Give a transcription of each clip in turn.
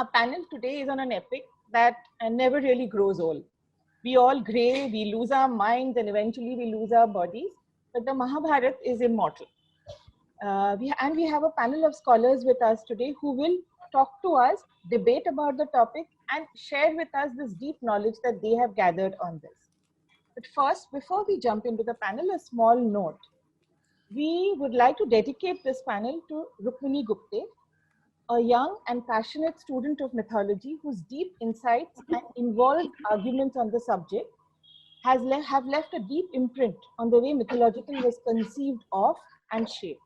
Our panel today is on an epic that never really grows old. We all gray, we lose our minds, and eventually we lose our bodies. But the Mahabharata is immortal. We have a panel of scholars with us today who will talk to us, debate about the topic, and share with us this deep knowledge that they have gathered on this. But first, before we jump into the panel, a small note. We would like to dedicate this panel to Rukmini Gupte, a young and passionate student of mythology whose deep insights and involved arguments on the subject have left a deep imprint on the way mythological was conceived of and shaped.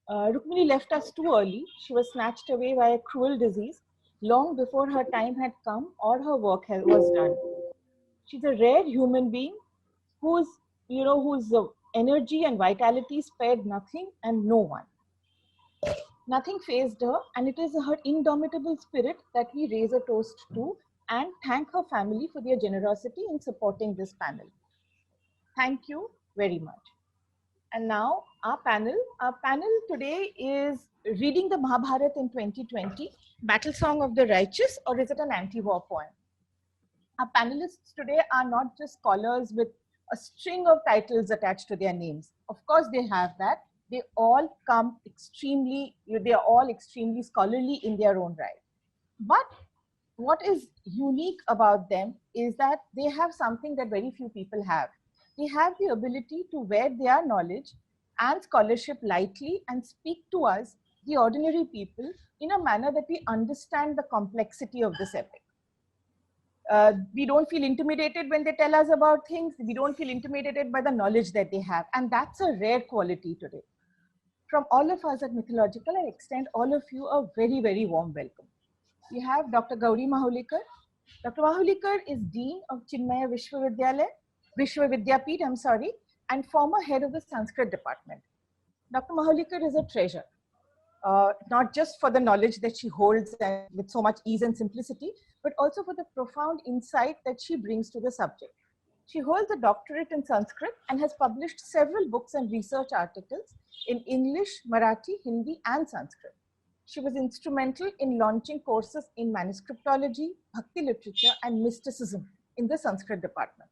Rukmini left us too early. She was snatched away by a cruel disease long before her time had come or her work was done. She's a rare human being whose energy and vitality spared nothing and no one. Nothing fazed her, and it is her indomitable spirit that we raise a toast to and thank her family for their generosity in supporting this panel. Thank you very much. And now our panel today is reading the Mahabharata in 2020, Battle Song of the Righteous, or is it an anti-war poem? Our panelists today are not just scholars with a string of titles attached to their names. Of course, they have that. They all they are all extremely scholarly in their own right. But what is unique about them is that they have something that very few people have. They have the ability to wear their knowledge and scholarship lightly and speak to us, the ordinary people, in a manner that we understand the complexity of this epic. We don't feel intimidated when they tell us about things. We don't feel intimidated by the knowledge that they have. And that's a rare quality today. From all of us at Mythological, I extend all of you a very, very warm welcome. We have Dr. Gauri Mahulikar. Dr. Mahulikar is Dean of Chinmaya Vishwavidyapeeth, and former head of the Sanskrit department. Dr. Mahulikar is a treasure. Not just for the knowledge that she holds and with so much ease and simplicity, but also for the profound insight that she brings to the subject. She holds a doctorate in Sanskrit and has published several books and research articles in English, Marathi, Hindi, and Sanskrit. She was instrumental in launching courses in manuscriptology, bhakti literature, and mysticism in the Sanskrit department.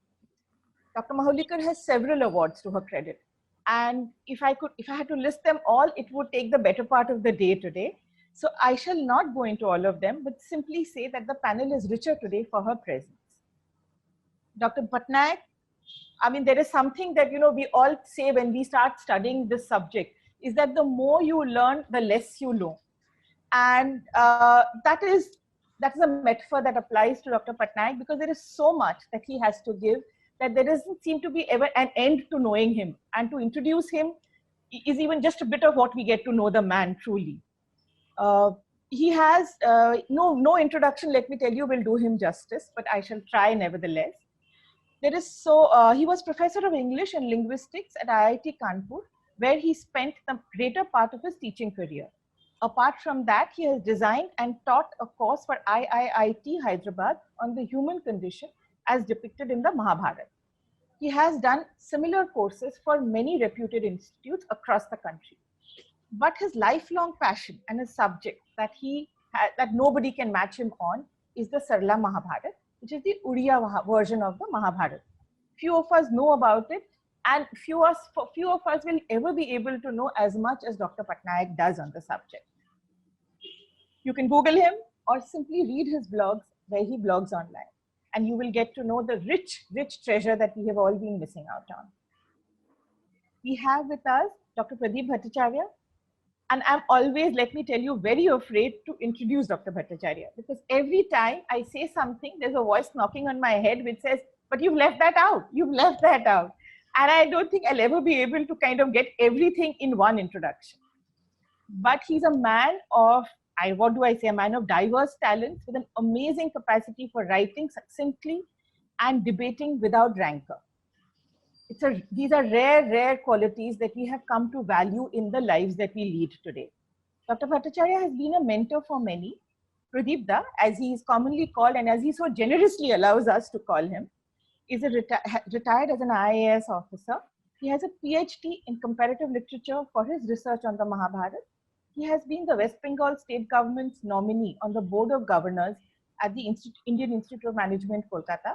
Dr. Mahulikar has several awards to her credit. And if I had to list them all, it would take the better part of the day today. So I shall not go into all of them, but simply say that the panel is richer today for her presence. Dr. Patnaik, there is something that, we all say when we start studying this subject, is that the more you learn, the less you know. And that is a metaphor that applies to Dr. Patnaik, because there is so much that he has to give that there doesn't seem to be ever an end to knowing him. And to introduce him is even just a bit of what we get to know the man truly. He has no introduction, let me tell you, will do him justice, but I shall try nevertheless. He was professor of English and linguistics at IIT Kanpur, where he spent the greater part of his teaching career. Apart from that, he has designed and taught a course for IIT Hyderabad on the human condition as depicted in the Mahabharata. He has done similar courses for many reputed institutes across the country. But his lifelong passion and his subject that nobody can match him on is the Sarla Mahabharata, which is the Uriya version of the Mahabharata. Few of us know about it, and few of us will ever be able to know as much as Dr. Patnaik does on the subject. You can Google him or simply read his blogs where he blogs online, and you will get to know the rich, rich treasure that we have all been missing out on. We have with us Dr. Pradeep Bhattacharya, and I'm always, let me tell you, very afraid to introduce Dr. Bhattacharya, because every time I say something, there's a voice knocking on my head which says, but you've left that out, you've left that out. And I don't think I'll ever be able to kind of get everything in one introduction. But he's a man of, a man of diverse talents with an amazing capacity for writing succinctly and debating without rancor. These are rare, rare qualities that we have come to value in the lives that we lead today. Dr. Bhattacharya has been a mentor for many. Pradeep Da, as he is commonly called and as he so generously allows us to call him, is retired as an IAS officer. He has a PhD in comparative literature for his research on the Mahabharata. He has been the West Bengal state government's nominee on the Board of Governors at the Indian Institute of Management, Kolkata,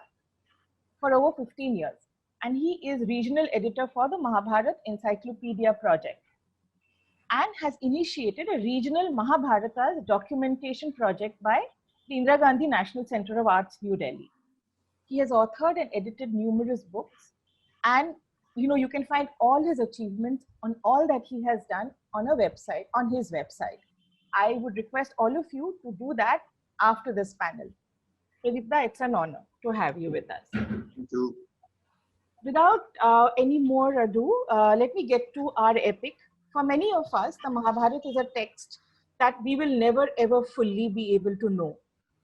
for over 15 years. And he is regional editor for the Mahabharat Encyclopedia Project and has initiated a regional Mahabharata's documentation project by the Indira Gandhi National Center of Arts, New Delhi. He has authored and edited numerous books, and you can find all his achievements on all that he has done on his website. I would request all of you to do that after this panel. Pradipta, it's an honor to have you with us. Thank you. Without any more ado, let me get to our epic. For many of us, the Mahabharata is a text that we will never ever fully be able to know.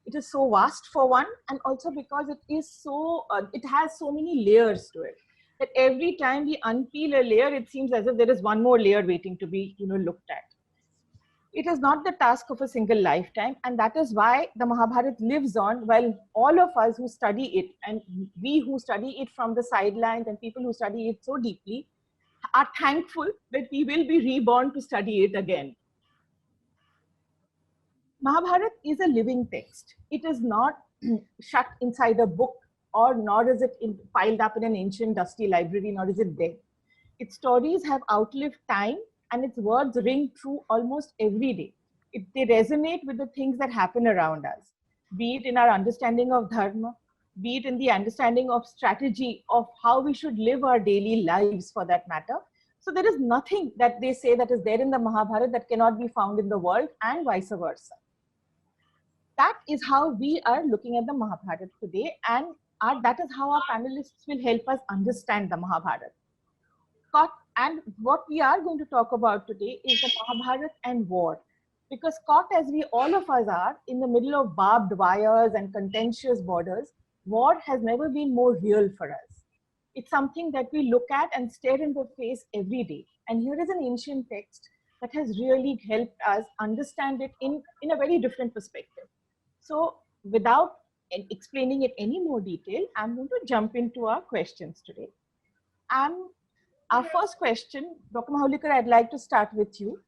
It is so vast for one, and also because it is so, it has so many layers to it, that every time we unpeel a layer, it seems as if there is one more layer waiting to be looked at. It is not the task of a single lifetime, and that is why the Mahabharata lives on while all of us who study it, and we who study it from the sidelines and people who study it so deeply, are thankful that we will be reborn to study it again. Mahabharata is a living text. It is not shut inside a book, or nor is it piled up in an ancient dusty library, nor is it dead. Its stories have outlived time, and its words ring true almost every day. They resonate with the things that happen around us, be it in our understanding of dharma, be it in the understanding of strategy of how we should live our daily lives for that matter. So there is nothing that they say that is there in the Mahabharata that cannot be found in the world, and vice versa. That is how we are looking at the Mahabharata today, and that is how our panelists will help us understand the Mahabharata. And what we are going to talk about today is the Mahabharata and war. Because caught as all of us are in the middle of barbed wires and contentious borders, war has never been more real for us. It's something that we look at and stare in the face every day. And here is an ancient text that has really helped us understand it in a very different perspective. So without explaining it any more detail, I'm going to jump into our questions today. Our first question, Dr. Mahulikar, I'd like to start with you,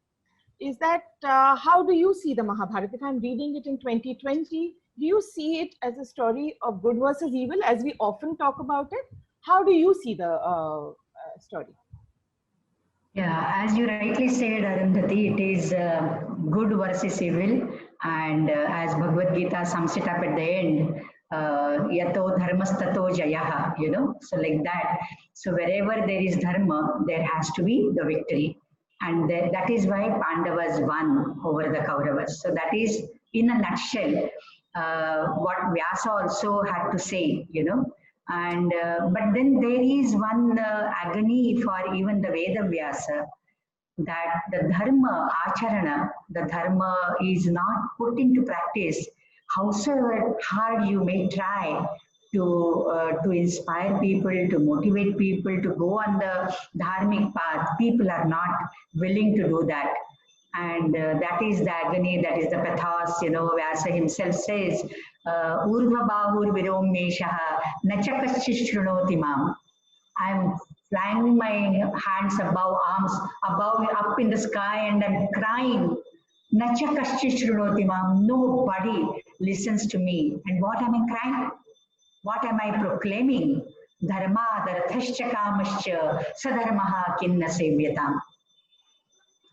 is that how do you see the Mahabharata? If I'm reading it in 2020, do you see it as a story of good versus evil, as we often talk about it? How do you see the story? Yeah, as you rightly said, Arundhati, it is good versus evil. And as Bhagavad Gita sums it up at the end, yato dharmastato jayaha, so like that. So wherever there is dharma, there has to be the victory. And that is why Pandavas won over the Kauravas. So that is, in a nutshell, what Vyasa also had to say, And but then there is one agony for even the Veda Vyasa, that the dharma, acharana, the dharma is not put into practice. Howsoever hard you may try to inspire people, to motivate people to go on the dharmic path, people are not willing to do that. And that is the agony, that is the pathos, Vyasa himself says, Urdhva Bahur Viromeshaha Nachakaschit Shrunoti Mam. I'm flying my hands above, arms above, up in the sky, and I'm crying. Nachakaschit Shrunoti Mam. Nobody listens to me. And what am I crying? What am I proclaiming? Dharma darathascha kamascha sadharmaha kinna sevyatam.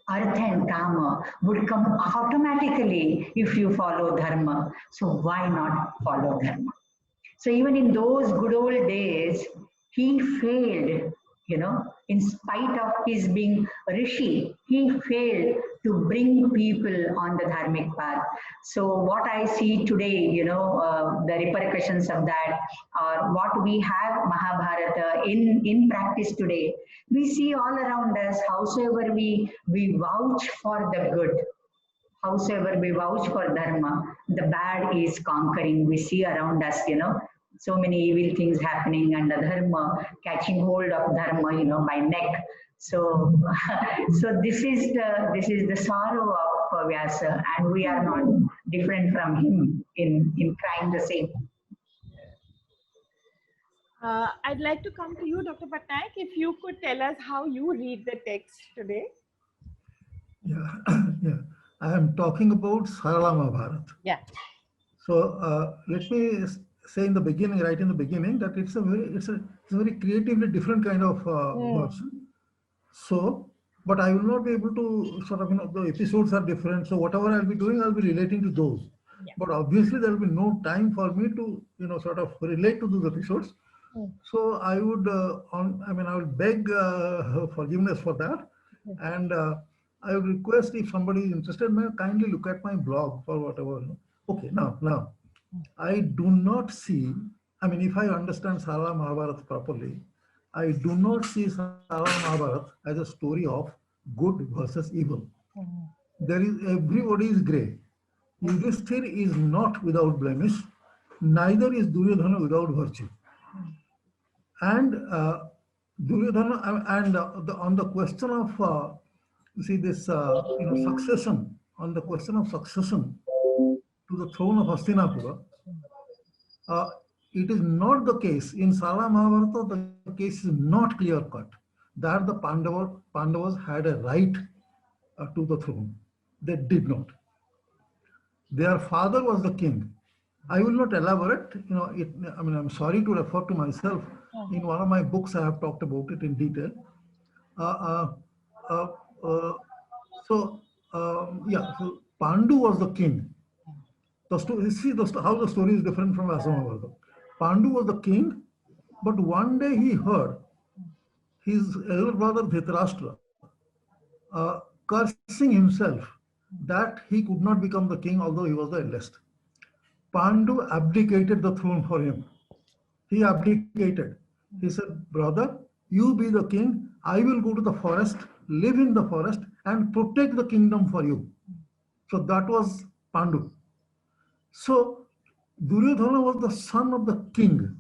Artha and Kama would come automatically if you follow Dharma. So why not follow Dharma? So even in those good old days, he failed, in spite of his being Rishi, he failed to bring people on the dharmic path. So what I see today, the repercussions of that, or what we have Mahabharata in practice today, we see all around us, howsoever we vouch for the good, howsoever we vouch for dharma, the bad is conquering. We see around us, so many evil things happening, and the dharma catching hold of dharma, by neck. So, so this is the sorrow of Vyasa, and we are not different from him in crying the same. I'd like to come to you, Dr. Patnaik, if you could tell us how you read the text today. Yeah, yeah. I am talking about Sarala Mahabharata. Yeah. So let me say in the beginning, right in the beginning, that it's a very creatively different kind of Mm. verse. So, but I will not be able to sort of, the episodes are different. So whatever I'll be doing, I'll be relating to those. Yeah. But obviously there will be no time for me to, sort of relate to those episodes. Mm. So I would, I would beg her forgiveness for that. Mm. And I would request if somebody is interested, may kindly look at my blog for whatever. Okay, now, I do not see, if I understand Sara Mahabharata properly, I do not see Sara Mahabharata as a story of good versus evil. Mm. There is, everybody is gray. Yudhishthir is not without blemish, neither is Duryodhana without virtue. And Duryodhana, on the question of, see this, succession, on the question of succession to the throne of Hastinapura, uh, it is not the case in Sala Mahabharata. The case is not clear cut that the Pandavas had a right to the throne. They did not. Their father was the king. I will not elaborate. I'm sorry to refer to myself. In one of my books, I have talked about it in detail. Uh, uh, uh, uh, so Pandu was the king. The story, see how the story is different from Asamavardha. Pandu was the king, but one day he heard his elder brother Dhritarashtra cursing himself that he could not become the king, although he was the eldest. Pandu abdicated the throne for him. He abdicated. He said, brother, you be the king. I will go to the forest, live in the forest, and protect the kingdom for you. So that was Pandu. So Duryodhana was the son of the king,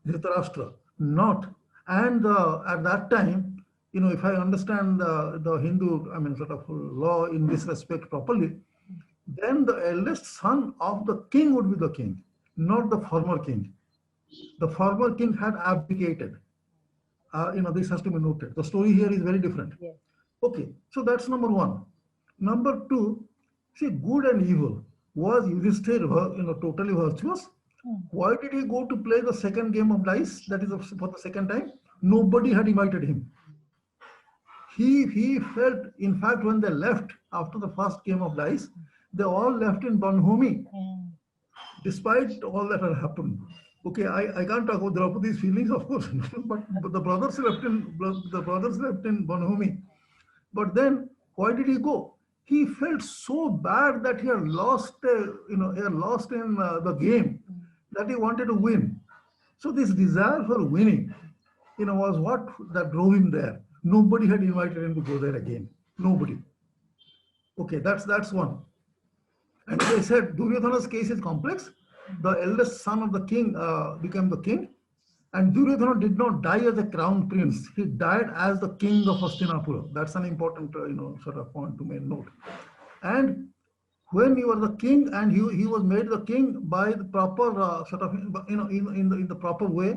Dhritarashtra, not. And at that time, if I understand the Hindu, sort of law in this respect properly, then the eldest son of the king would be the king, not the former king. The former king had abdicated. This has to be noted. The story here is very different. Yes. Okay, so that's number one. Number two, see, good and evil. Was Yudhishthir, totally virtuous? Why did he go to play the second game of dice? That is for the second time. Nobody had invited him. He felt, in fact, when they left after the first game of dice, they all left in Banhumi, despite all that had happened. Okay, I can't talk about Draupadi's feelings, of course, but the brothers left in Banhumi. But then, why did he go? He felt so bad that he had lost, in the game, that he wanted to win. So this desire for winning, was what that drove him there. Nobody had invited him to go there again. Nobody. Okay, that's one. And as I said, Duryodhana's case is complex. The eldest son of the king became the king. And Duryodhana did not die as a crown prince. He died as the king of Hastinapura. That's an important, sort of point to make note. And when he was the king, and he was made the king by the proper sort of, in the proper way,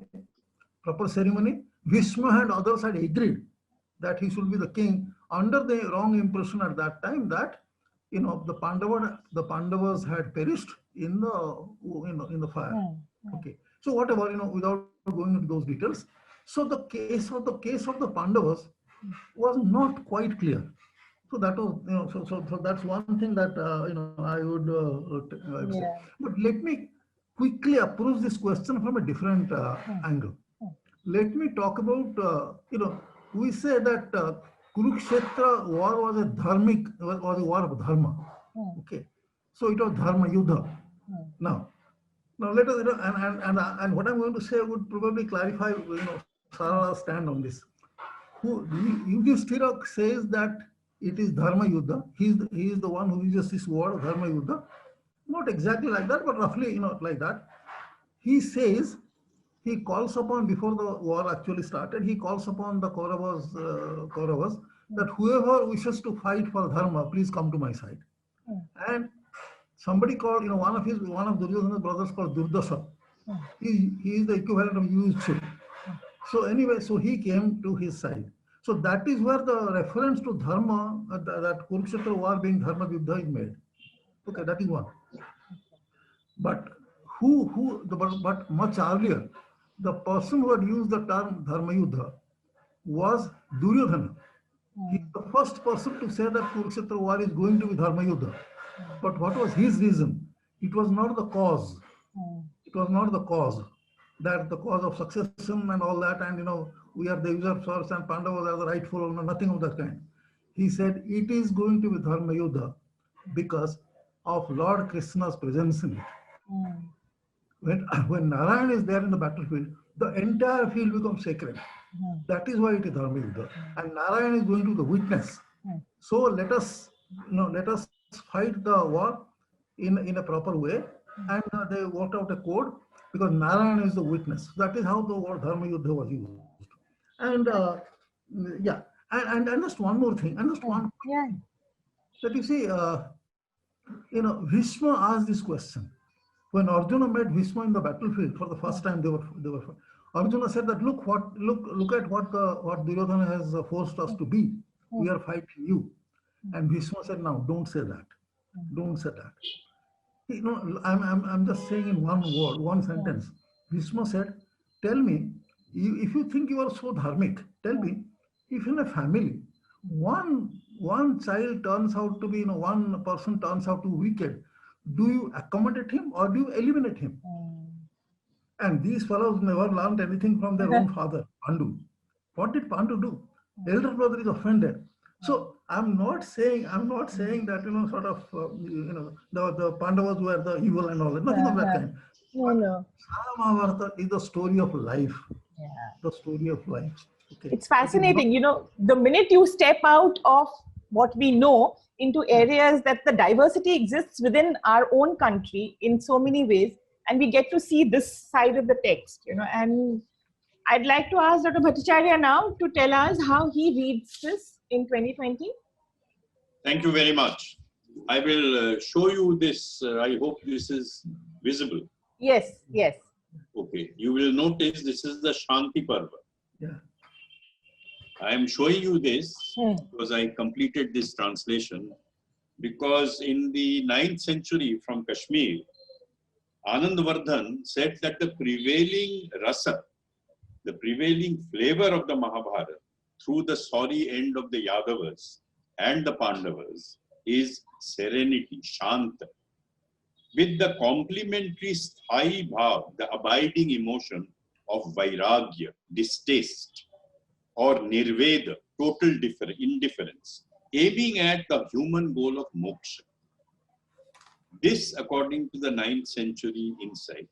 proper ceremony, Bhishma and others had agreed that he should be the king under the wrong impression at that time that the Pandavas had perished in the fire. Okay, so whatever, without going into those details, so the case of the Pandavas was not quite clear. So that was, so that's one thing that I would say. Yeah. But let me quickly approach this question from a different angle. Let me talk about, we say that Kurukshetra war was was a war of dharma. Okay, so it was dharma yuddha. Now let us, and what I'm going to say would probably clarify, Sarala's stand on this. Yudhishthira says that it is dharma yuddha. He is the one who uses this word dharma yuddha. Not exactly like that, but roughly, like that. He says, he calls upon, before the war actually started, he calls upon the Kauravas that whoever wishes to fight for dharma, please come to my side. And somebody called, one of Duryodhana's brothers called Durdasa. He is the equivalent of Yudhishthira. So anyway, so he came to his side. So that is where the reference to dharma, that Kurukshetra war being dharma yuddha is made. Okay, that is one. But but much earlier, the person who had used the term dharma yuddha was Duryodhana. He is the first person to say that Kurukshetra war is going to be dharma yuddha. But what was his reason? It was not the cause. It was not the cause. That the cause of succession and all that, and we are the usurpers and Pandavas are the rightful owner, nothing of that kind. He said it is going to be dharma yuddha because of Lord Krishna's presence in it. When Narayan is there in the battlefield, the entire field becomes sacred. That is why it is dharma yuddha. And Narayan is going to be the witness. So let us fight the war in a proper way, and they worked out a code because Narayan is the witness. That is how the word dharma yuddha was used. And yeah, and just one more thing, and just one. Yeah. That you see, Bhishma asked this question when Arjuna met Bhishma in the battlefield for the first time. They were. Arjuna said that look at what Duryodhana has forced us to be. We are fighting you. And Bhishma said, "Now don't say that. Don't say that." I'm just saying in one word, one sentence. Bhishma said, "Tell me, if you think you are so dharmic, tell me, if in a family, one child turns out to be, one person turns out to be wicked, do you accommodate him or do you eliminate him?" And these fellows never learned anything from their own father, Pandu. What did Pandu do? Elder brother is offended. So I'm not saying that sort of the Pandavas were the evil and all that. Nothing of that kind. No. Mahabharata is the story of life. Yeah. The story of life. Okay. It's fascinating. The minute you step out of what we know into areas that the diversity exists within our own country in so many ways, and we get to see this side of the text, and I'd like to ask Dr. Bhattacharya now to tell us how he reads this in 2020. Thank you very much. I will show you this. I hope this is visible. Yes. Okay. You will notice this is the Shanti Parva. Yeah. I am showing you this because I completed this translation, because in the 9th century from Kashmir, Anandvardhan said that the prevailing rasa, the prevailing flavor of the Mahabharata through the sorry end of the Yadavas and the Pandavas is serenity, Shanta, with the complementary sthai bhav, the abiding emotion of vairagya, distaste, or nirveda, total indifference, aiming at the human goal of moksha. This, according to the 9th century insight,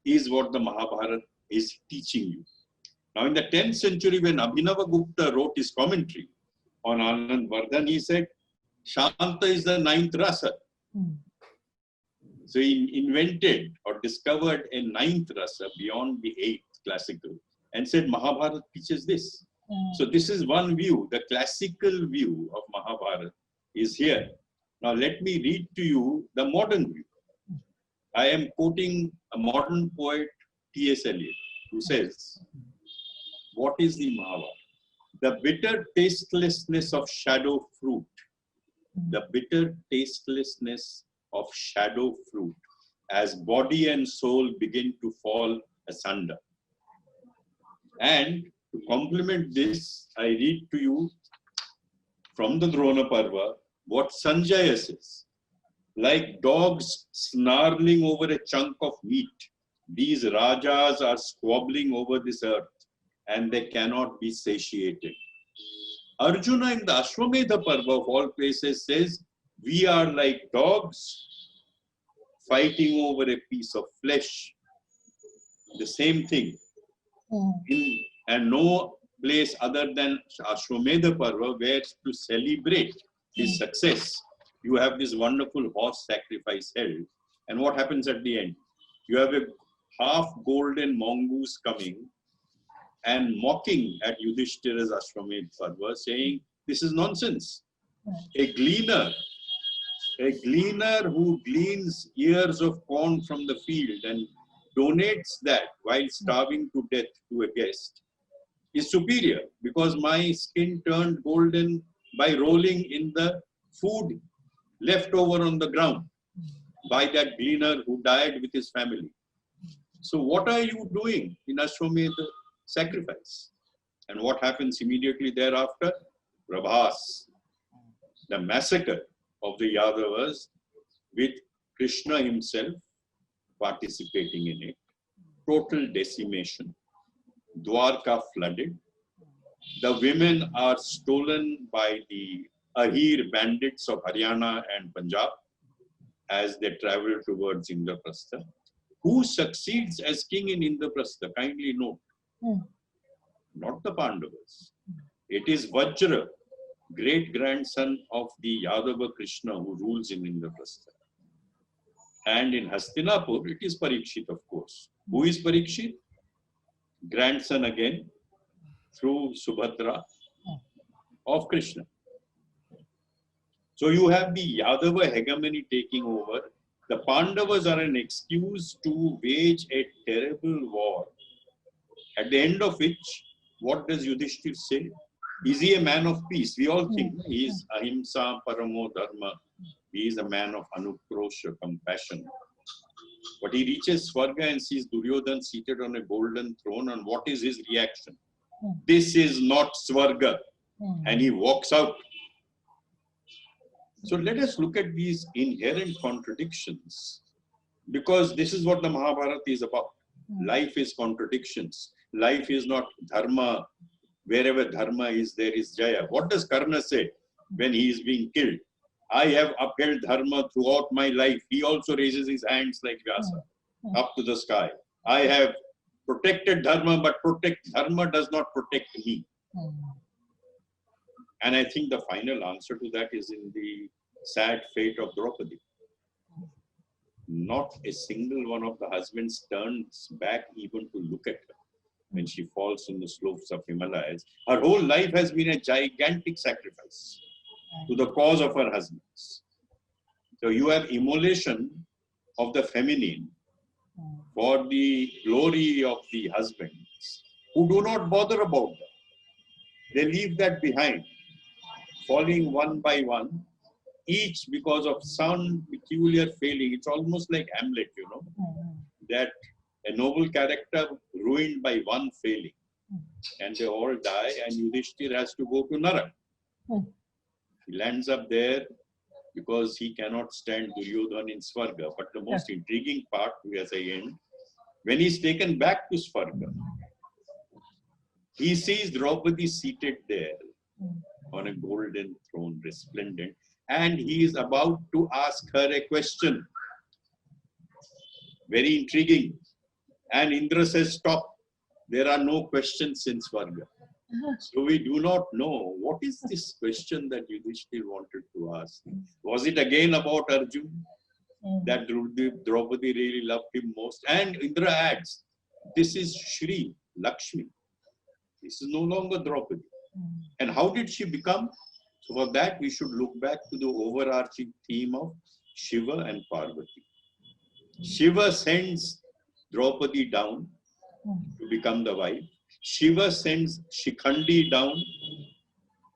is what the Mahabharata is teaching you. Now, in the 10th century, when Abhinavagupta wrote his commentary on Anandvardhan, he said, Shanta is the 9th rasa. So he invented or discovered a 9th rasa beyond the 8th classical and said Mahabharata teaches this. So this is one view. The classical view of Mahabharata is here. Now let me read to you the modern view. I am quoting a modern poet, T.S. Eliot, who says, what is the Mahabharata? The bitter tastelessness of shadow fruit. The bitter tastelessness of shadow fruit as body and soul begin to fall asunder. And to complement this, I read to you from the Drona Parva what Sanjaya says. Like dogs snarling over a chunk of meat, these rajas are squabbling over this earth and they cannot be satiated. Arjuna in the Ashwamedha Parva of all places says, we are like dogs fighting over a piece of flesh. The same thing. And no place other than Ashwamedha Parva where to celebrate his success. You have this wonderful horse sacrifice held. And what happens at the end? You have a half golden mongoose coming and mocking at Yudhishthira's Ashwamedha Parva, saying, this is nonsense. A gleaner who gleans ears of corn from the field and donates that while starving to death to a guest is superior because my skin turned golden by rolling in the food left over on the ground by that gleaner who died with his family. So what are you doing in Ashwamedh sacrifice? And what happens immediately thereafter? Prabhas, the massacre of the Yadavas with Krishna himself participating in it. Total decimation. Dwarka flooded. The women are stolen by the Ahir bandits of Haryana and Punjab as they travel towards Indraprastha. Who succeeds as king in Indraprastha? Kindly note. Not the Pandavas. It is Vajra, great-grandson of the Yadava Krishna who rules in Indraprastha. And in Hastinapur, it is Parikshit, of course. Who is Parikshit? Grandson again, through Subhadra of Krishna. So you have the Yadava hegemony taking over. The Pandavas are an excuse to wage a terrible war. At the end of which, what does Yudhishthir say? Is he a man of peace? We all think he is ahimsa paramo dharma. He is a man of anukrosha, compassion. But he reaches Swarga and sees Duryodhan seated on a golden throne. And what is his reaction? This is not Swarga. And he walks out. So let us look at these inherent contradictions. Because this is what the Mahabharata is about. Life is contradictions. Life is not dharma. Wherever dharma is, there is jaya. What does Karna say when he is being killed? I have upheld dharma throughout my life. He also raises his hands like Vyasa up to the sky. I have protected dharma, but dharma does not protect me. And I think the final answer to that is in the sad fate of Draupadi. Not a single one of the husbands turns back even to look at her when she falls on the slopes of Himalayas. Her whole life has been a gigantic sacrifice to the cause of her husbands. So you have immolation of the feminine for the glory of the husbands who do not bother about that. They leave that behind, falling one by one, each because of some peculiar failing. It's almost like Hamlet, you know, that a noble character ruined by one failing. And they all die, and Yudhishthir has to go to Narak. He lands up there because he cannot stand Duryodhan in Swarga. But the most intriguing part, as I end, when he's taken back to Swarga, he sees Draupadi seated there on a golden throne, resplendent, and he is about to ask her a question. Very intriguing. And Indra says, stop. There are no questions in Swarga. So we do not know what is this question that Yudhishthir wanted to ask. Was it again about Arjun? That Draupadi really loved him most. And Indra adds, this is Shri Lakshmi. This is no longer Draupadi. And how did she become? So for that, we should look back to the overarching theme of Shiva and Parvati. Shiva sends Draupadi down to become the wife. Shiva sends Shikhandi down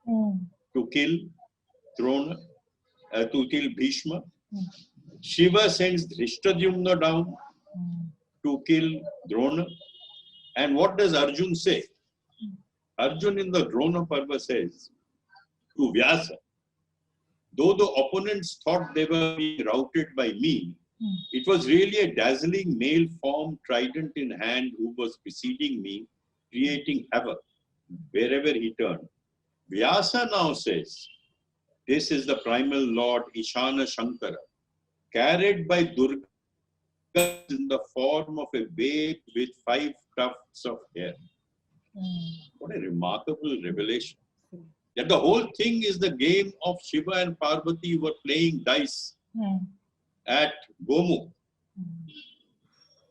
to kill Drona, to kill Bhishma. Shiva sends Dhrishtadyumna down to kill Drona. And what does Arjun say? Arjun in the Drona Parva says to Vyasa, though the opponents thought they were being routed by me, it was really a dazzling male form, trident in hand, who was preceding me, creating havoc wherever he turned. Vyasa now says, this is the primal lord Ishana Shankara, carried by Durga in the form of a babe with 5 tufts of hair. What a remarkable revelation. That the whole thing is the game of Shiva and Parvati who were playing dice at Gomukh,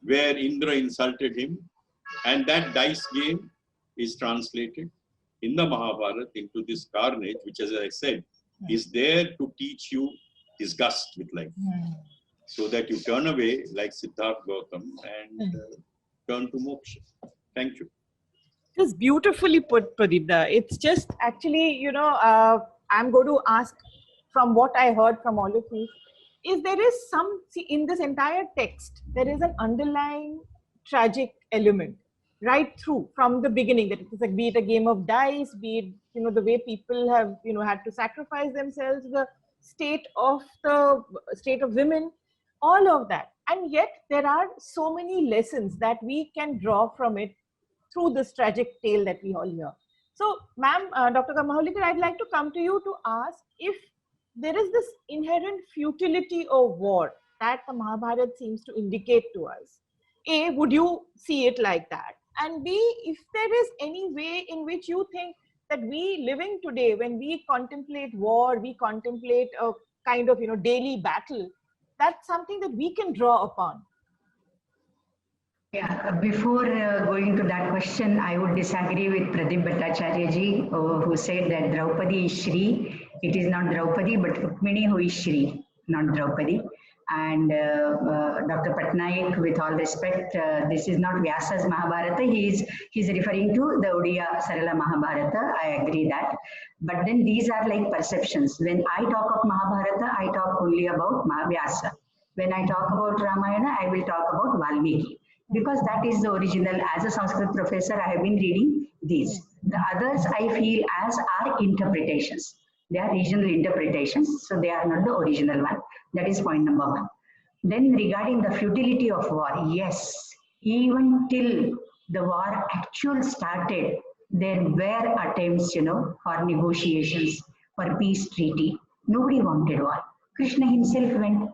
where Indra insulted him. And that dice game is translated in the Mahabharata into this carnage, which, as I said, is there to teach you disgust with life. So that you turn away like Siddhartha Gautam and turn to moksha. Thank you. This is beautifully put, Pradipda. It's just actually, I'm going to ask from what I heard from all of you, is there is in this entire text, there is an underlying tragic element right through from the beginning, that it is like, be it a game of dice, be it, the way people have, had to sacrifice themselves, the state of women, all of that. And yet there are so many lessons that we can draw from it through this tragic tale that we all hear. So, ma'am, Dr. Mahulikar, I'd like to come to you to ask if there is this inherent futility of war that the Mahabharata seems to indicate to us. A, would you see it like that? And B, if there is any way in which you think that we living today, when we contemplate war, we contemplate a kind of, daily battle, that's something that we can draw upon. Yeah, before going to that question, I would disagree with Pradip Bhattacharya ji, who said that Draupadi is Shri. It is not Draupadi, but Rukmini who is Shri, not Draupadi. And Dr. Patnaik, with all respect, this is not Vyasa's Mahabharata. He's referring to the Odia Sarala Mahabharata. I agree that. But then these are like perceptions. When I talk of Mahabharata, I talk only about Vyasa. When I talk about Ramayana, I will talk about Valmiki. Because that is the original. As a Sanskrit professor, I have been reading these. The others I feel as are interpretations. They are regional interpretations, so they are not the original one. That is point number one. Then regarding the futility of war, yes, even till the war actually started, there were attempts, for negotiations, for peace treaty. Nobody wanted war. Krishna himself went.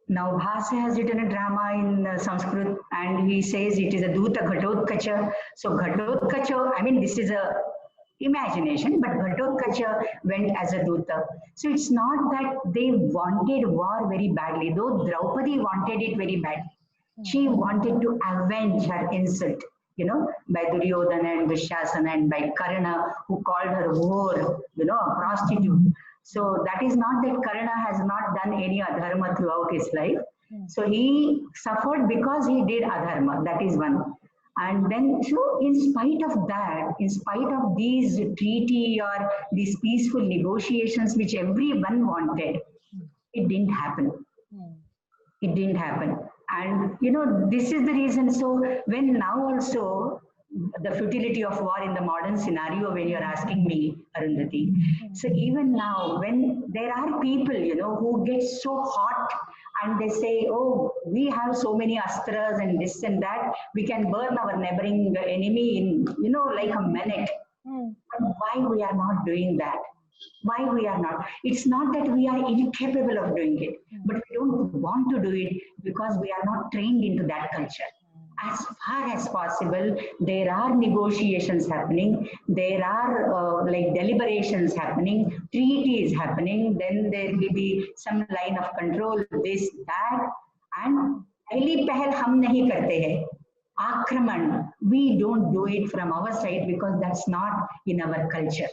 Now Bhasa has written a drama in Sanskrit, and he says it is a Duta Ghatotkacha. So Ghatotkacha, I mean, this is a imagination, but Ghatotkacha went as a Duta. So it's not that they wanted war very badly, though Draupadi wanted it very badly. She wanted to avenge her insult, by Duryodhana and Dushasana and by Karna, who called her whore, a prostitute. So that is not that Karna has not done any adharma throughout his life. So he suffered because he did adharma. That is one. And then, so in spite of that, in spite of these treaty or these peaceful negotiations which everyone wanted, it didn't happen. It didn't happen. And, this is the reason. So when now also, the futility of war in the modern scenario, when you're asking me, Arundhati. So even now, when there are people, who get so hot and they say, oh, we have so many astras and this and that, we can burn our neighboring enemy in, like a minute. But why we are not doing that? Why we are not? It's not that we are incapable of doing it, but we don't want to do it because we are not trained into that culture. As far as possible, there are negotiations happening, there are deliberations happening, treaties happening, then there will be some line of control, this, that, and pehli pehal hum nahi karte hai. Akraman, we don't do it from our side because that's not in our culture.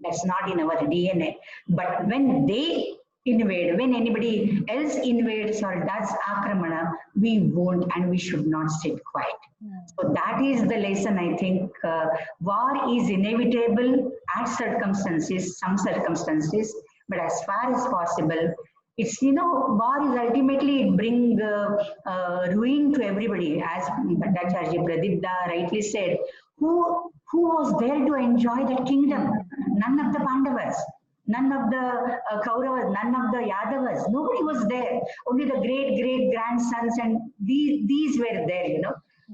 That's not in our DNA. But when they invade, when anybody else invades or does akramana, we won't and we should not sit quiet. So that is the lesson, I think. War is inevitable at circumstances, some circumstances, but as far as possible, it's, war is ultimately bring ruin to everybody. As Bhattacharya Pradipda rightly said, who was there to enjoy that kingdom? None of the Pandavas. None of the Kauravas, none of the Yadavas, nobody was there. Only the great-grandsons and these were there,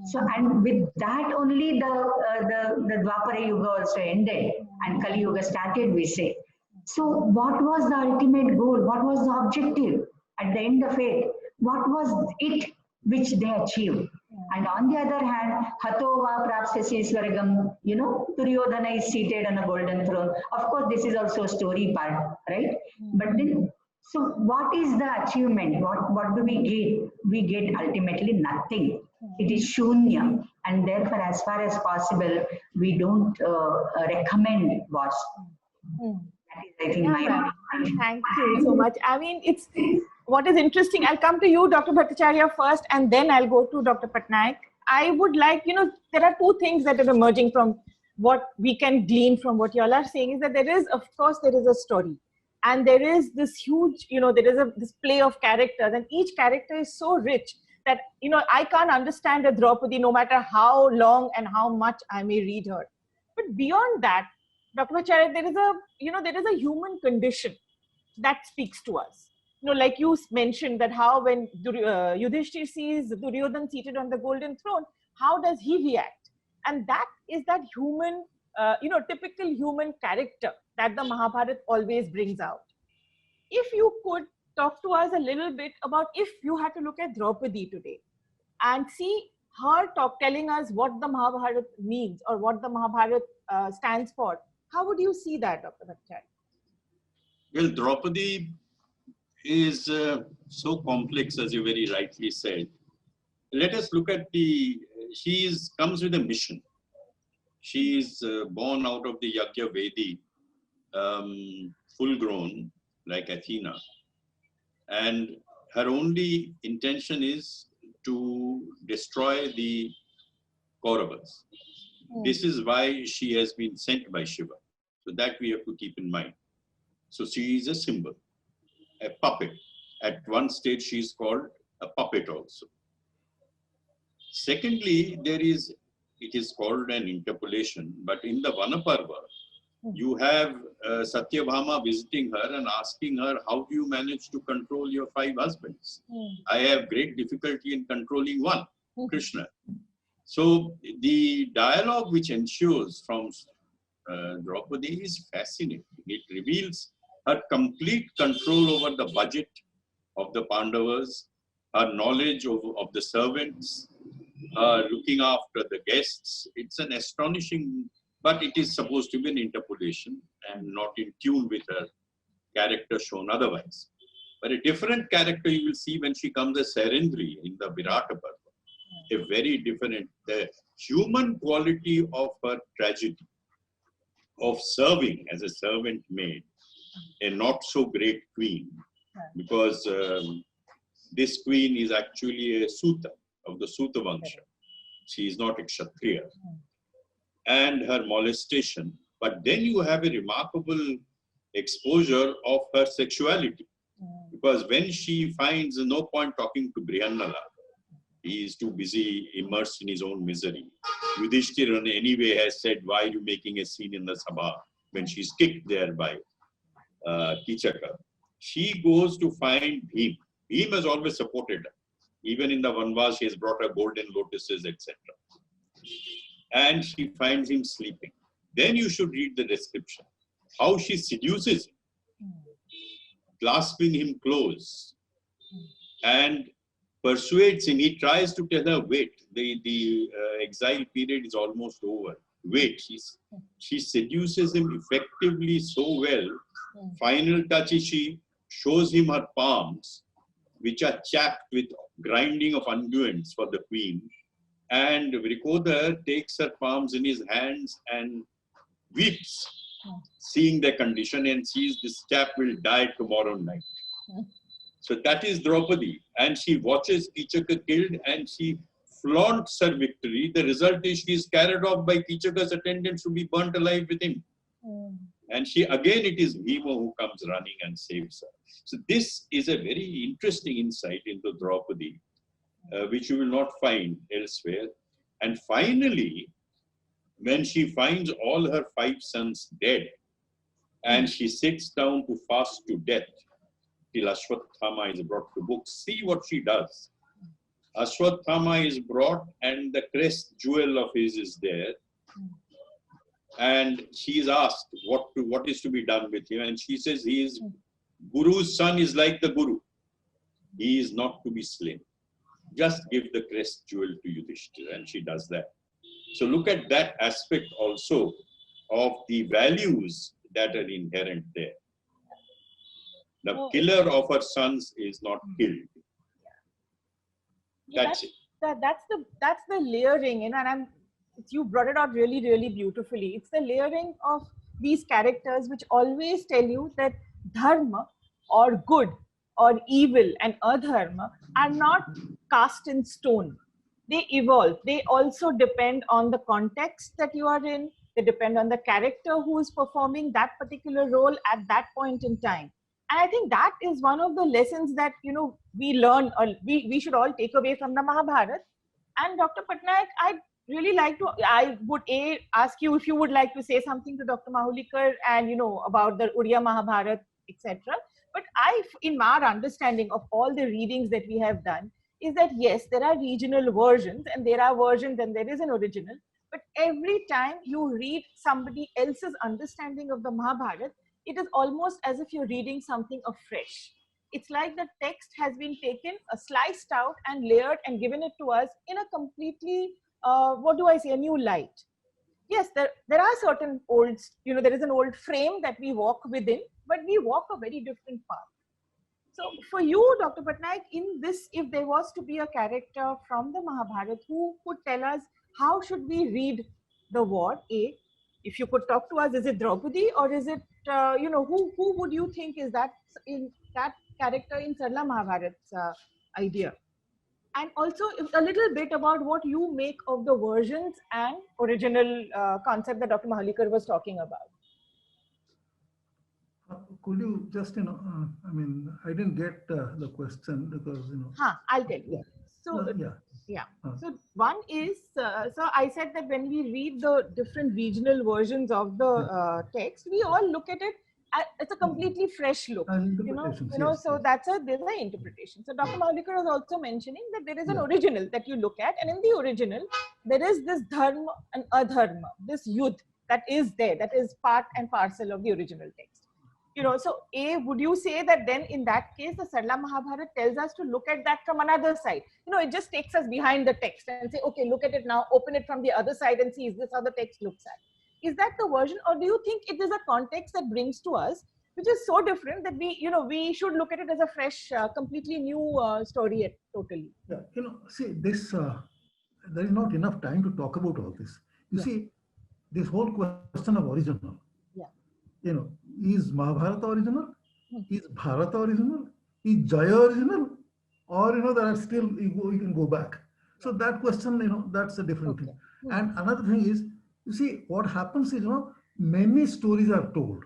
So, and with that only the Dwapara Yuga also ended and Kali Yuga started, we say. So, what was the ultimate goal? What was the objective at the end of it? What was it which they achieved? And on the other hand, Hatova Prapsasi Swargam, Duryodhana is seated on a golden throne. Of course, this is also a story part, right? But then, so what is the achievement? What do we get? We get ultimately nothing. It is shunya. And therefore, as far as possible, we don't recommend wars. That is, I think, my Thank you so much. I mean, what is interesting, I'll come to you, Dr. Bhattacharya, first, and then I'll go to Dr. Patnaik. I would like, there are two things that are emerging from what we can glean from what you all are saying, is that there is, of course, there is a story. And there is this huge, there is this play of characters, and each character is so rich that, I can't understand a Draupadi no matter how long and how much I may read her. But beyond that, Dr. Acharya, there is a human condition that speaks to us. Like you mentioned that how when Yudhishthir sees Duryodhan seated on the golden throne, how does he react? And that is that human, typical human character that the Mahabharata always brings out. If you could talk to us a little bit about, if you had to look at Draupadi today and see her telling us what the Mahabharata means or what the Mahabharata stands for, how would you see that, Dr. Bhattacharya? Well, Draupadi is so complex, as you very rightly said. Let us look at she comes with a mission. She is born out of the Yajna Vedi, full grown, like Athena. And her only intention is to destroy the Kauravas. This is why she has been sent by Shiva. So that we have to keep in mind. So she is a symbol, a puppet. At one stage, she is called a puppet also. Secondly, it is called an interpolation, but in the Vanaparva, you have Satyabhama visiting her and asking her, how do you manage to control your 5 husbands? I have great difficulty in controlling one, Krishna. So the dialogue which ensues from Draupadi is fascinating. It reveals her complete control over the budget of the Pandavas, her knowledge of the servants, looking after the guests. It's an astonishing, but it is supposed to be an interpolation and not in tune with her character shown otherwise. But a different character you will see when she comes as Sairendri in the Virata Parva. A very different, the human quality of her tragedy, of serving as a servant maid, a not so great queen, because this queen is actually a Suta of the Suta Vangsha. She is not a Kshatriya. And her molestation, but then you have a remarkable exposure of her sexuality, because when she finds no point talking to Brihannala, he is too busy, immersed in his own misery. Yudhishthira anyway has said, why are you making a scene in the Sabha, when she's kicked there by Kichaka. She goes to find Bhim. Bhim has always supported her. Even in the Vanvas, she has brought her golden lotuses, etc. And she finds him sleeping. Then you should read the description. How she seduces him, clasping him close, and persuades him. He tries to tell her, wait, the exile period is almost over. Wait, she seduces him effectively so well. Final touch is she shows him her palms, which are chapped with grinding of unguents for the queen. And Vrikodar takes her palms in his hands and weeps, seeing their condition, and sees this chap will die tomorrow night. So that is Draupadi. And she watches Kichaka killed and she flaunts her victory. The result is she is carried off by Kichaka's attendants to be burnt alive with him. And it is Bhima who comes running and saves her. So this is a very interesting insight into Draupadi, which you will not find elsewhere. And finally, when she finds all her 5 sons dead, and she sits down to fast to death, till Ashwatthama is brought to book, see what she does. Ashwatthama is brought and the crest jewel of his is there. And she is asked what is to be done with him. And she says, Guru's son is like the Guru. He is not to be slain. Just give the crest jewel to Yudhishthira. And she does that. So look at that aspect also of the values that are inherent there. The killer of her sons is not killed. That's it. That's the layering, and you brought it out really, really beautifully. It's the layering of these characters which always tell you that dharma or good or evil and adharma are not cast in stone. they evolve. They also depend on the context that you are in. They depend on the character who is performing that particular role at that point in time. And I think that is one of the lessons that, you know, we learn, or we should all take away from the Mahabharata. And Dr. Patnaik, I really like to, I would ask you if you would like to say something to Dr. Mahulikar and, you know, about the Uriya Mahabharata, etc. But in my understanding of all the readings that we have done, is that yes, there are regional versions and there are versions and there is an original. But every time you read somebody else's understanding of the Mahabharata, it is almost as if you're reading something afresh. It's like the text has been taken, sliced out and layered and given it to us in a completely, what do I say, a new light. Yes, there are certain old, you know, there is an old frame that we walk within, but we walk a very different path. So for you, Dr. Patnaik, in this, if there was to be a character from the Mahabharata who could tell us how should we read the war, if you could talk to us, is it Draupadi or is it, you know, who would you think is that in that character in Sarla Mahabharat's idea? And also a little bit about what you make of the versions and original concept that Dr. Mahulikar was talking about. Could you just, you know, I mean, I didn't get the question because, you know. I'll tell you. So, So one is, so I said that when we read the different regional versions of the text, we all look at it, it's a completely fresh look, you know, so there's an interpretation. So Dr. Mahulikar was also mentioning that there is an original that you look at, and in the original, there is this dharma and adharma, this yudh that is there, that is part and parcel of the original text. You know, so would you say that then in that case, the Sarla Mahabharata tells us to look at that from another side? You know, it just takes us behind the text and say, okay, look at it now, open it from the other side and see, is this how the text looks at? Is that the version, or do you think it is a context that brings to us, which is so different that we, you know, we should look at it as a fresh, completely new story totally? Yeah, you know, see, this, there is not enough time to talk about all this. You see, this whole question of original. You know, is Mahabharata original? Is Bharata original? Is Jaya original? Or, you know, there are still, you can go back. So that question, you know, that's a different thing. And another thing is, you see, what happens is, you know, many stories are told.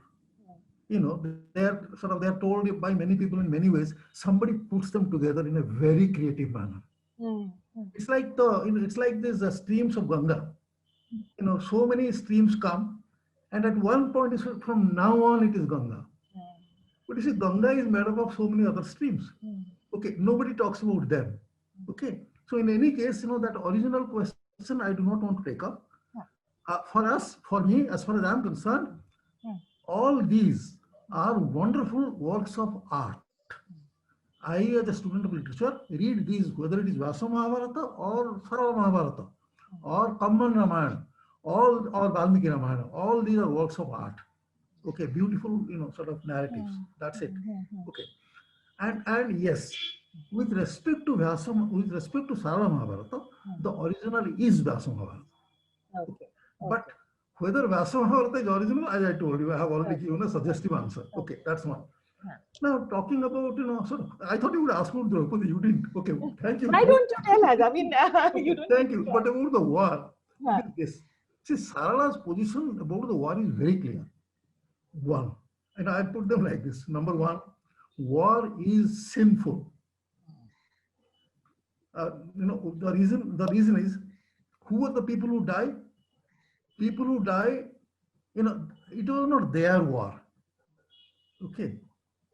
You know, they're told by many people in many ways. Somebody puts them together in a very creative manner. It's like it's like these streams of Ganga. You know, so many streams come. And at one point, from now on, it is Ganga. But you see, Ganga is made up of so many other streams. Okay, nobody talks about them. Okay, so in any case, you know, that original question I do not want to take up. For us, for me, as far as I'm concerned, all these are wonderful works of art. I, as a student of literature, read these, whether it is Vyasa Mahabharata or Sarva Mahabharata or Kamban Ramayana, or Valmiki Ramayana, all these are works of art. Okay, beautiful, you know, sort of narratives. That's it. Okay, and yes, with respect to Vyasa, with respect to Sarva Mahabharata, the original is Vyasa Mahabharata. Okay. But whether Vyasa Mahabharata is original, as I told you, I have already given a suggestive answer. Okay, that's one. Now, talking about, you know, so I thought you would ask about Draupadi, you didn't. Okay, thank you. Why don't you tell us? I mean, you don't. Thank you. But about the war, yes. See, Sarala's position about the war is very clear. One, and I put them like this. Number one, war is sinful. You know, the reason is, who are the people who die? People who die, you know, it was not their war. Okay.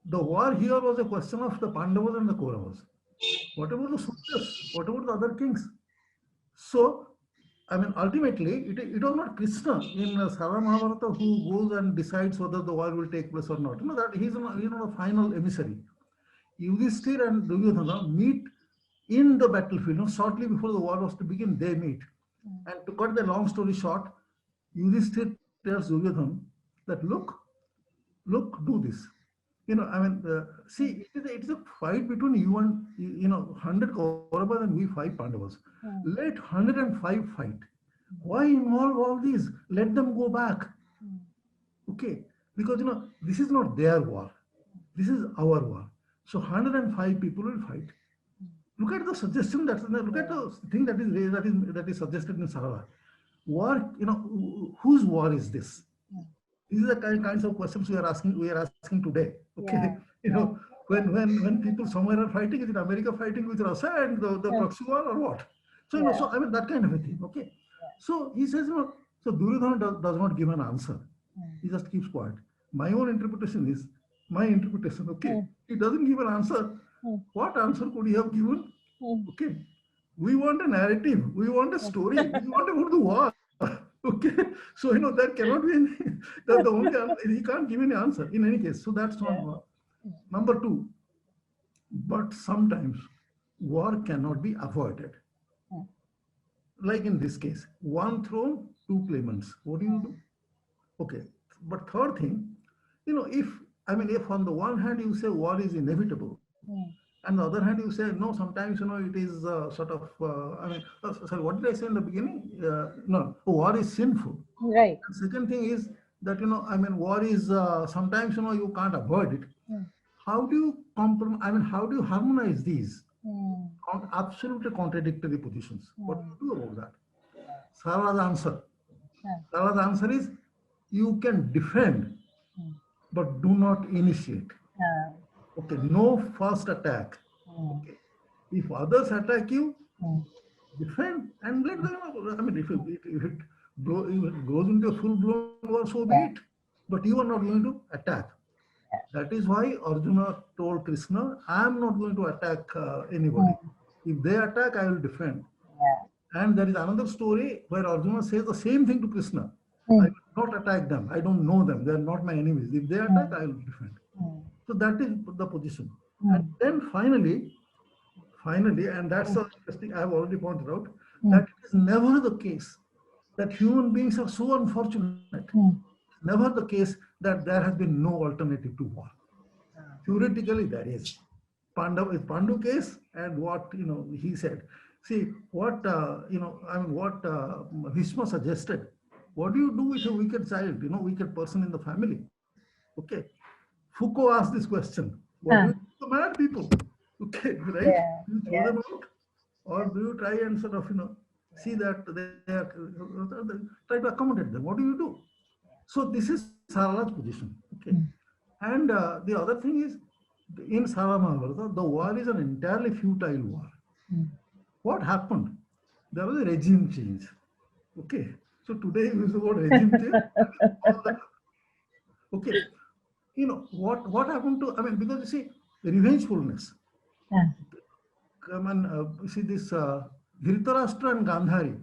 The war here was a question of the Pandavas and the Kauravas. What about the Suryas? What about the other kings? So, I mean, ultimately, it was not Krishna in Sarva Mahabharata who goes and decides whether the war will take place or not. You know, that he's not a final emissary. Yudhishthira and Duryodhana meet in the battlefield. You know, shortly before the war was to begin, they meet. And to cut the long story short, Yudhishthira tells Duryodhana that, look, do this. You know, I mean, see, it is a fight between you and, you know, 100 Kauravas and we 5 Pandavas. Let 105 fight. Why involve all these? Let them go back. Okay, because, you know, this is not their war. This is our war. So 105 people will fight. look at the suggestion look at the thing that is raised, that is suggested in Sarala. War, whose war is this? These are the kinds of questions we are asking today. Okay, Yeah. when people somewhere are fighting, is it America fighting with Russia and the proxy war or what? So so I mean that kind of a thing. Okay, so he says, so Duryodhana does not give an answer. He just keeps quiet. My own interpretation is my interpretation. Okay, he doesn't give an answer. What answer could he have given? Okay, we want a narrative. We want a story. We want to go to the war. Okay, so there cannot be any, the only answer, he can't give any answer in any case. So that's not war. Number two, but sometimes war cannot be avoided. Like in this case, one throne, two claimants. What do you do? Okay, but third thing, if on the one hand you say war is inevitable, and the other hand you say no, sometimes it is sort of sorry, what did I say in the beginning? No, war is sinful. Right. The second thing is that war is sometimes you can't avoid it. How do you compromise? How do you harmonize these absolutely contradictory positions? What do you do about that? Sarala's answer. Sarala's answer is you can defend, but do not initiate. Okay, no first attack. Okay, if others attack you, defend and let them. If it goes into a full-blown war, so be it. But you are not going to attack. That is why Arjuna told Krishna, I am not going to attack anybody. If they attack, I will defend. And there is another story where Arjuna says the same thing to Krishna. I will not attack them. I don't know them. They are not my enemies. If they attack, I will defend. So that is the position. And then finally, and that's the interesting, I have already pointed out, that it is never the case that human beings are so unfortunate. Never the case that there has been no alternative to war. Theoretically, there is. Pandu case and what he said. See what what Bhishma suggested. What do you do with a wicked child? Wicked person in the family. Okay, Foucault asked this question. What do you do with the mad people? Okay, right? Do you throw them out, or do you try and sort of see that they are try to accommodate them? What do you do? So this is Sarala's position. Okay, and the other thing is, in Sarala Mahabharata, the war is an entirely futile war. What happened? There was a regime change. Okay, so today we use the word regime change. Okay, what happened to? Because you see, revengefulness. You see this Dhritarashtra and Gandhari.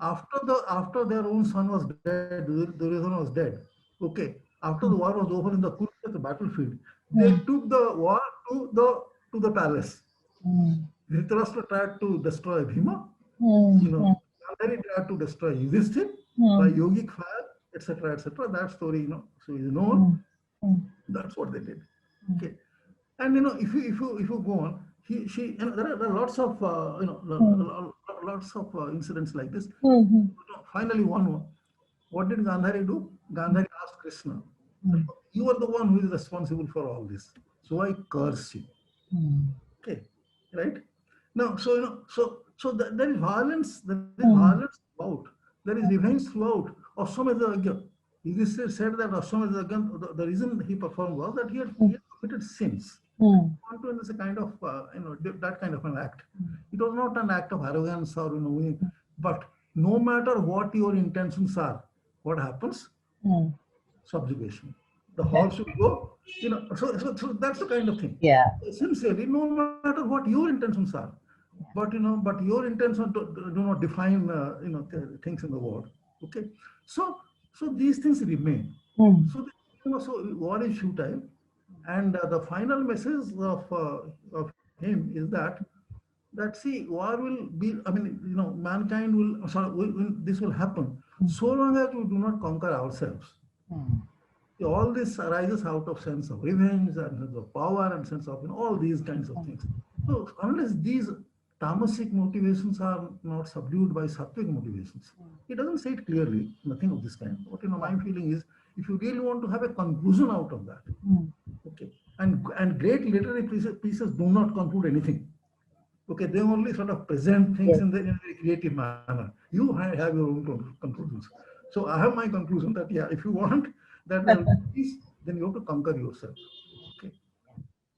After their own son was dead, Duryodhana was dead. Okay, after the war was over in the Kurukshetra battlefield, they took the war to the palace. Dhritarashtra tried to destroy Bhima. Gandhari tried to destroy Yudhishthira by yogic fire, etc., etc. That story, so is known. That's what they did. Okay, and if you go on, there are lots of incidents like this. Finally, one. What did Gandhari do? Gandhari asked Krishna, "You are the one who is responsible for all this, so I curse you." Okay, right? Now, so there is violence. There is violence throughout. There is revenge throughout. Ashwamedha Yajna. Yudhishthira said that Ashwamedha Yajna, the reason he performed was that he had committed sins. It is a kind of that kind of an act. It was not an act of arrogance or but no matter what your intentions are, what happens? Subjugation. The horse will go. So that's the kind of thing. Yeah. Sincerely, no matter what your intentions are, but your intentions do not define things in the world. Okay. So these things remain. So war is futile. And the final message of him is that see, war will be. Mankind will. This will happen so long as we do not conquer ourselves. All this arises out of sense of revenge and sense of power and sense of all these kinds of things. So unless these tamasic motivations are not subdued by sattvic motivations, he doesn't say it clearly. Nothing of this kind. What my feeling is, if you really want to have a conclusion out of that, okay, and great literary pieces do not conclude anything. Okay, they only sort of present things Yes. in a very creative manner. You have your own conclusions. So I have my conclusion that, yeah, if you want that there will be peace, then you have to conquer yourself. Okay.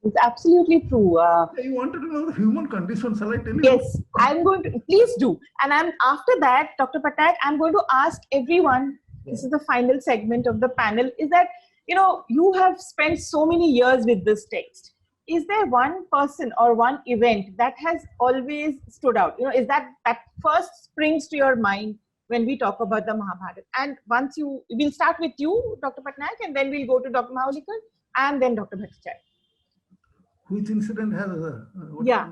It's absolutely true. Yeah, you wanted to know the human condition, shall I tell you? Yes, I'm going to, please do. And I'm after that, Dr. Patnaik, I'm going to ask everyone, this is the final segment of the panel, is that, you have spent so many years with this text. Is there one person or one event that has always stood out? Is that first springs to your mind when we talk about the Mahabharata? And we'll start with you, Dr. Patnaik, and then we'll go to Dr. Mahulikar and then Dr. Bhattacharya. Which incident has Yeah.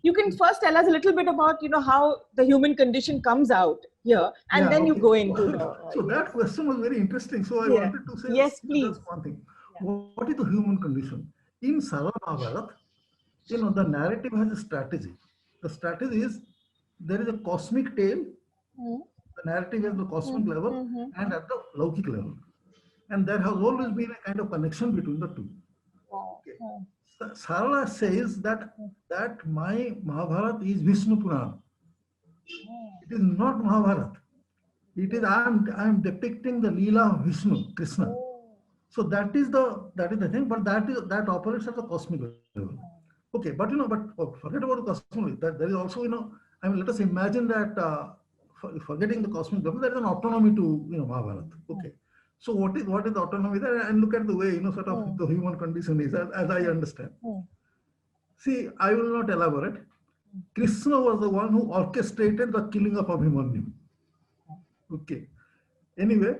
You can first tell us a little bit about how the human condition comes out here, and then you go into so that question was very interesting. So I wanted to say yes, please. just one thing. What is the human condition? In Sarva Mahabharata, the narrative has a strategy. The strategy is there is a cosmic tale. The narrative is the cosmic level and at the Laukik level. And there has always been a kind of connection between the two. Okay. Sarala says that my Mahabharata is Vishnu Purana. It is not Mahabharata. It is I am depicting the Leela of Vishnu, Krishna. So that is the thing, but that operates at the cosmic level. Okay, but forget about the cosmic. That there is also let us imagine that forgetting the cosmic level, there is an autonomy to Mahabharata. Okay. So what is the autonomy there? And look at the way sort of the human condition is, as I understand. See, I will not elaborate. Krishna was the one who orchestrated the killing of Abhimanyu. Okay. Anyway,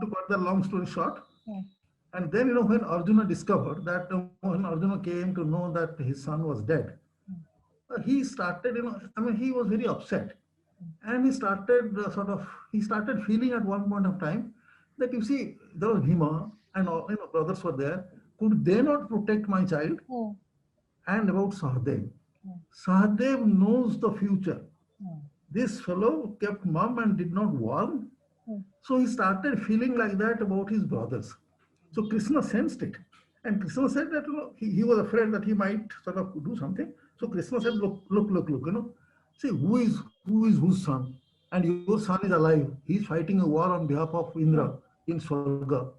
to cut the long story short, and then when Arjuna discovered that when Arjuna came to know that his son was dead, he started he was very upset, and he started feeling at one point of time that there was Bhima and all brothers were there. Could they not protect my child? And about Sahadev. Sahadev knows the future. This fellow kept mum and did not warn. So he started feeling like that about his brothers. So Krishna sensed it. And Krishna said that he was afraid that he might sort of do something. So Krishna said, look, see who is whose son? And your son is alive. He's fighting a war on behalf of Indra in Swarga.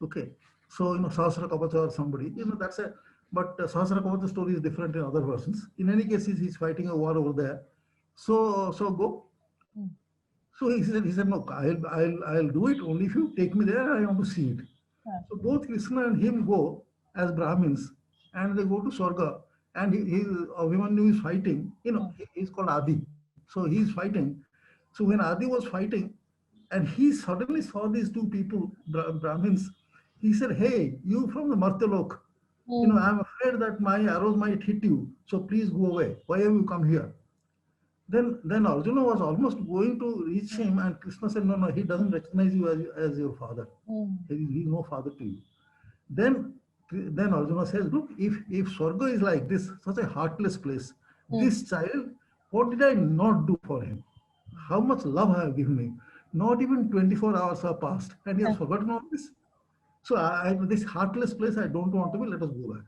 Okay. So Sahasra Kavacha or somebody, that's a but Sahasra Kavacha story is different in other versions. In any case, he's fighting a war over there. So go. So he said, no, I'll do it only if you take me there. I want to see it. So both Krishna and him go as Brahmins, and they go to Swarga, and Abhimanyu is fighting. He's called Adi. So he's fighting. So when Adi was fighting, and he suddenly saw these two people, Brahmins, he said, hey, you from the Martyalok, I'm afraid that my arrows might hit you. So please go away. Why have you come here? Then Arjuna was almost going to reach him, and Krishna said, no, he doesn't recognize you as your father. He's no father to you. Then Arjuna says, look, if Swarga is like this, such a heartless place, this child, what did I not do for him? How much love I have given him? Not even 24 hours have passed, and he has forgotten all this. So this heartless place, I don't want to be, let us go back.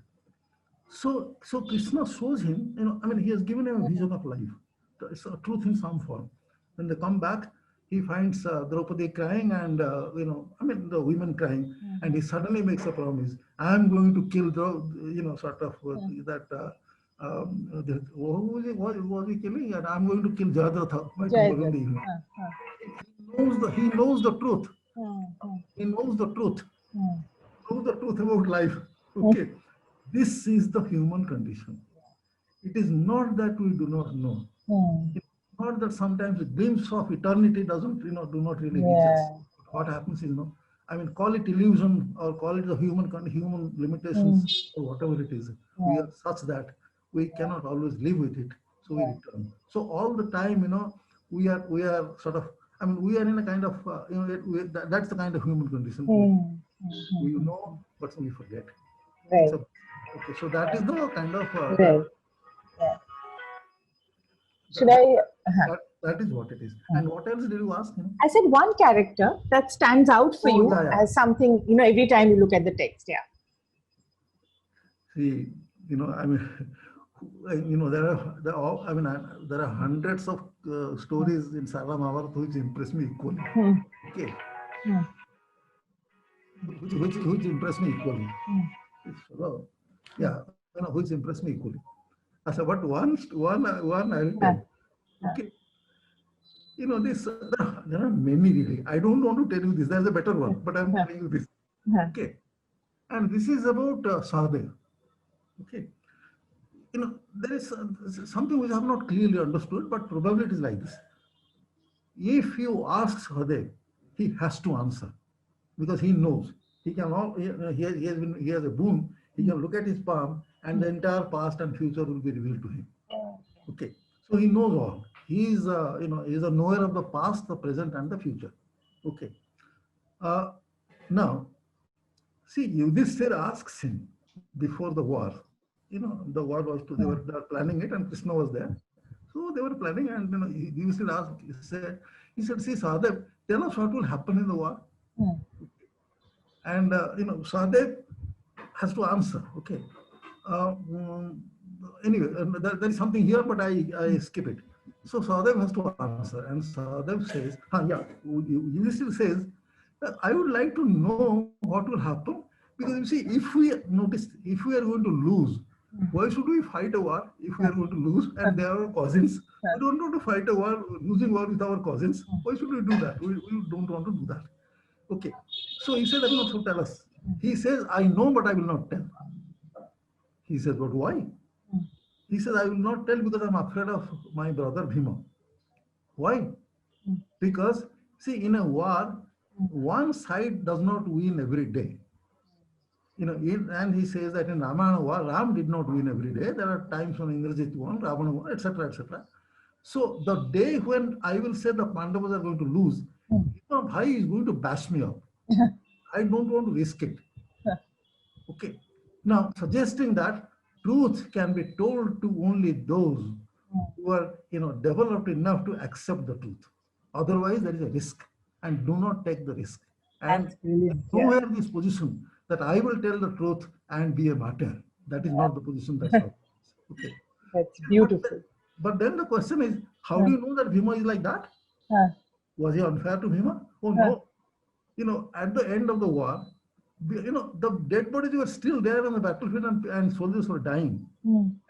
So Krishna shows him, he has given him a vision of life. It's a truth in some form. When they come back, he finds Draupadi crying and, the women crying. And he suddenly makes a promise. I am going to kill what was he killing? And I'm going to kill Jayadratha by tomorrow in the evening. He knows the truth. He knows the truth. Knows the truth about life. Okay. This is the human condition. It is not that we do not know. It's not that sometimes a glimpse of eternity do not really reach us. What happens is, call it illusion or call it the human limitations or whatever it is. We are such that we cannot always live with it. So we return. So all the time, we are sort of, we are in a kind of, that's the kind of human condition. We know, but we forget. Right. So, okay, so that is the kind of. Should I? That is what it is. And what else did you ask? I said one character that stands out for you as something, every time you look at the text. Yeah. See, you know, there are, I mean, there are hundreds of stories in Saga Mahabharata which impress me equally. Okay. Which impress me equally. So, yeah, you know, which impress me equally. I said, but one I'll tell. Okay. You know, this, there are many really. I don't want to tell you this. There's a better one, but I'm telling you this. Okay. And this is about Sahadev. Okay. You know, there is something which I have not clearly understood, but probably it is like this. If you ask Sahadev, he has to answer because he knows. He can all, he has a boon. He can look at his palm and the entire past and future will be revealed to him. Okay. So he knows all. He is, you know, he is a knower of the past, the present, and the future. Okay. Now, see, Yudhishthira asks him before the war. You know, the war was to, they were planning it, and Krishna was there. So they were planning, and you know, Yudhishthira asked, he said, see, Sahadev, tell us what will happen in the war. And you know, Sahadev has to answer. Okay. Anyway, there is something here, but I skip it. So Sahadev has to answer, and Sahadev says, Yudhishthira says, I would like to know what will happen, because you see, if we are going to lose, why should we fight a war if we are going to lose and they are our cousins? We don't want to fight a war, losing war with our cousins. Why should we do that? We don't want to do that. Okay. So he said, so tell us. He says, I know, but I will not tell. He says, but why? He says, I will not tell because I'm afraid of my brother Bhima. Why? Because, see, in a war, one side does not win every day. You know, and he says that in Ramayana war, Ram did not win every day. There are times when Indrajit won, Ravana won, etc., etc. So the day when I will say the Pandavas are going to lose, Bhima Bhai is going to bash me up. I don't want to risk it. Okay. Now, suggesting that truth can be told to only those who are, you know, developed enough to accept the truth. Otherwise, there is a risk, and do not take the risk. And nowhere this position that I will tell the truth and be a martyr. That is not the position that's okay. That's beautiful. But then the question is, how do you know that Bhima is like that? Was he unfair to Bhima? Oh no. You know, at the end of the war, you know, the dead bodies were still there on the battlefield, and soldiers were dying.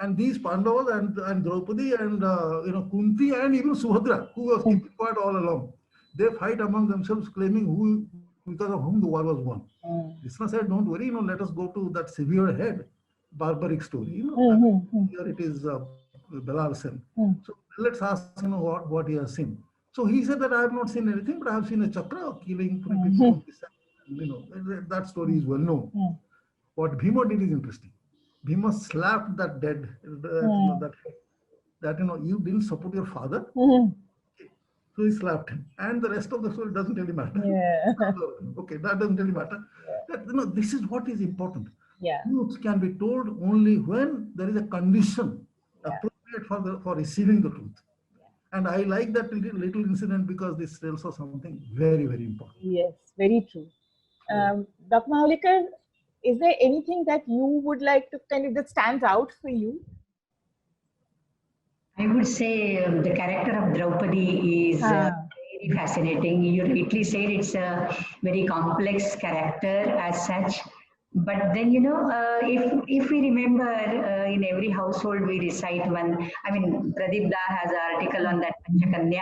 And these Pandavas and Draupadi and you know, Kunti and even Subhadra, who was keeping quiet all along, they fight among themselves, claiming who, because of whom the war was won. Krishna said, don't worry, you know, let us go to that severe head, barbaric story. You know, here it is Belal Sen. So let's ask, you know, what he has seen. So he said that I have not seen anything, but I have seen a chakra killing people. You know, that story is well known. What Bhima did is interesting. Bhima slapped that dead, you know, that you know, you didn't support your father. So he slapped him, and the rest of the story doesn't really matter. Okay, that doesn't really matter. That, you know, this is what is important. Truth can be told only when there is a condition appropriate for receiving the truth. And I like that little incident because this tells us something very, very important. Yes, very true. Dr. Mahalikar, is there anything that you would like to kind of that stands out for you? I would say the character of Draupadi is very fascinating. You rightly said it's a very complex character as such. But then, you know, if we remember in every household we recite one, I mean, Pradeep Da has an article on that Panchakanya,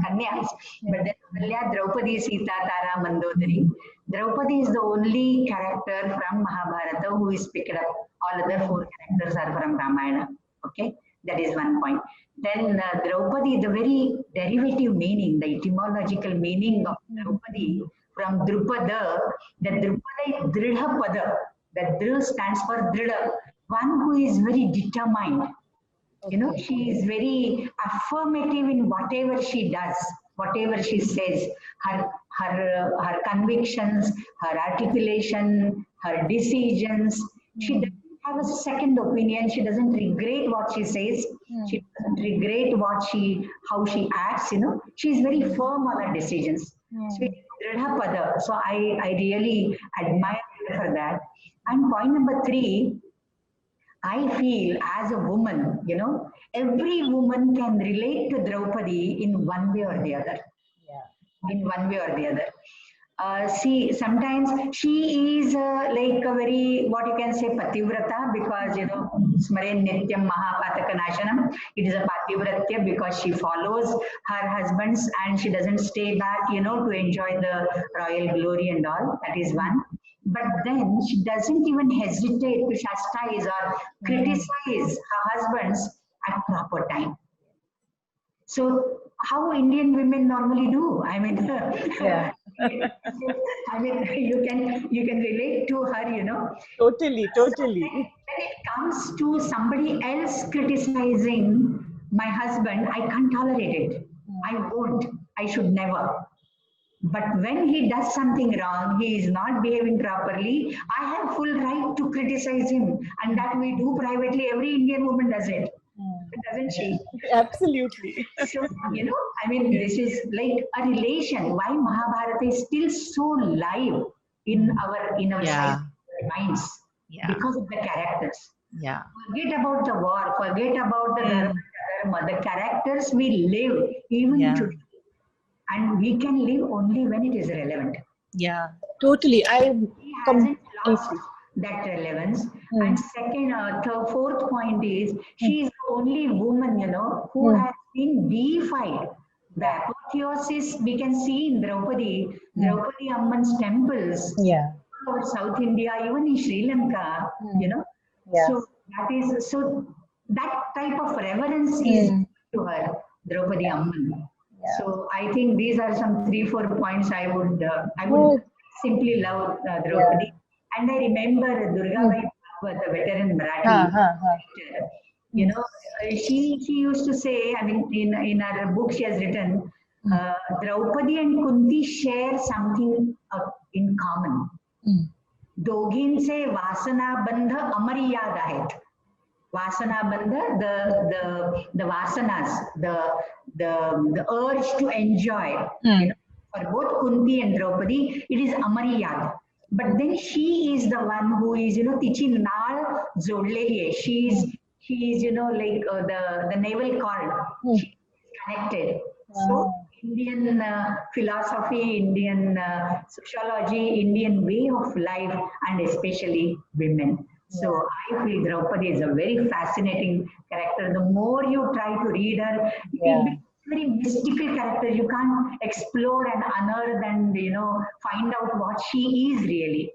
Kanyas, but then Ahalya, Draupadi, Sita, Tara, Mandodari. Draupadi is the only character from Mahabharata who is picked up. All other four characters are from Ramayana. Okay, that is one point. Then Draupadi, the very derivative meaning, the etymological meaning of Draupadi from Drupada, the Drupada is Dridhapada. That Dru stands for Dridha, one who is very determined. You know, she is very affirmative in whatever she does, whatever she says. Her convictions, her articulation, her decisions. She doesn't have a second opinion. She doesn't regret what she says. She doesn't regret how she acts. You know, she is very firm on her decisions. So, so I really admire her for that. And point number 3, I feel as a woman, every woman can relate to Draupadi in one way or the other. Yeah. In one way or the other. See, sometimes she is like a very, what you can say, pativrata, because, smaren nityam mahapataka nashanam. It is a pativratya because she follows her husbands and she doesn't stay back, to enjoy the royal glory and all. That is one. But then she doesn't even hesitate to chastise or criticize her husbands at proper time. So how Indian women normally do? I mean, Yeah. I mean, you can relate to her, Totally, So totally. when it comes to somebody else criticizing my husband, I can't tolerate it. I won't. I should never. But when he does something wrong, he is not behaving properly, I have full right to criticize him. And that we do privately. Every Indian woman does it. Doesn't she? Absolutely. So, I mean, this is like a relation. Why Mahabharata is still so live in our Yeah. minds? Yeah. Because of the characters. Yeah. Forget about the war, forget about the dharma. The characters we live even Yeah. today. And we can live only when it is relevant. Yeah. Totally. He hasn't lost that relevance. And second, fourth point is she is the only woman, who has been deified. The apotheosis we can see in Draupadi Amman's temples, Yeah. over South India, even in Sri Lanka, Yeah. So that type of reverence is to her, Draupadi Amman. Yeah. So I think these are some 3-4 points I would simply love Draupadi. And I remember Durgabai Bhagwat, the veteran Marathi teacher. She used to say, I mean, in her book she has written, Draupadi and Kunti share something in common. दोघींचे वासना बंध अमर्याद आहेत. Vasana bandha, the vasanas, the urge to enjoy. For both Kunti and Draupadi, it is amariyad. But then she is the one who is, tichi naal jodlehi hai. She is, like the navel cord. She is connected. So Indian philosophy, Indian sociology, Indian way of life, and especially women. So I feel Draupadi is a very fascinating character. The more you try to read her, it becomes a very mystical character. You can't explore and unearth and find out what she is really.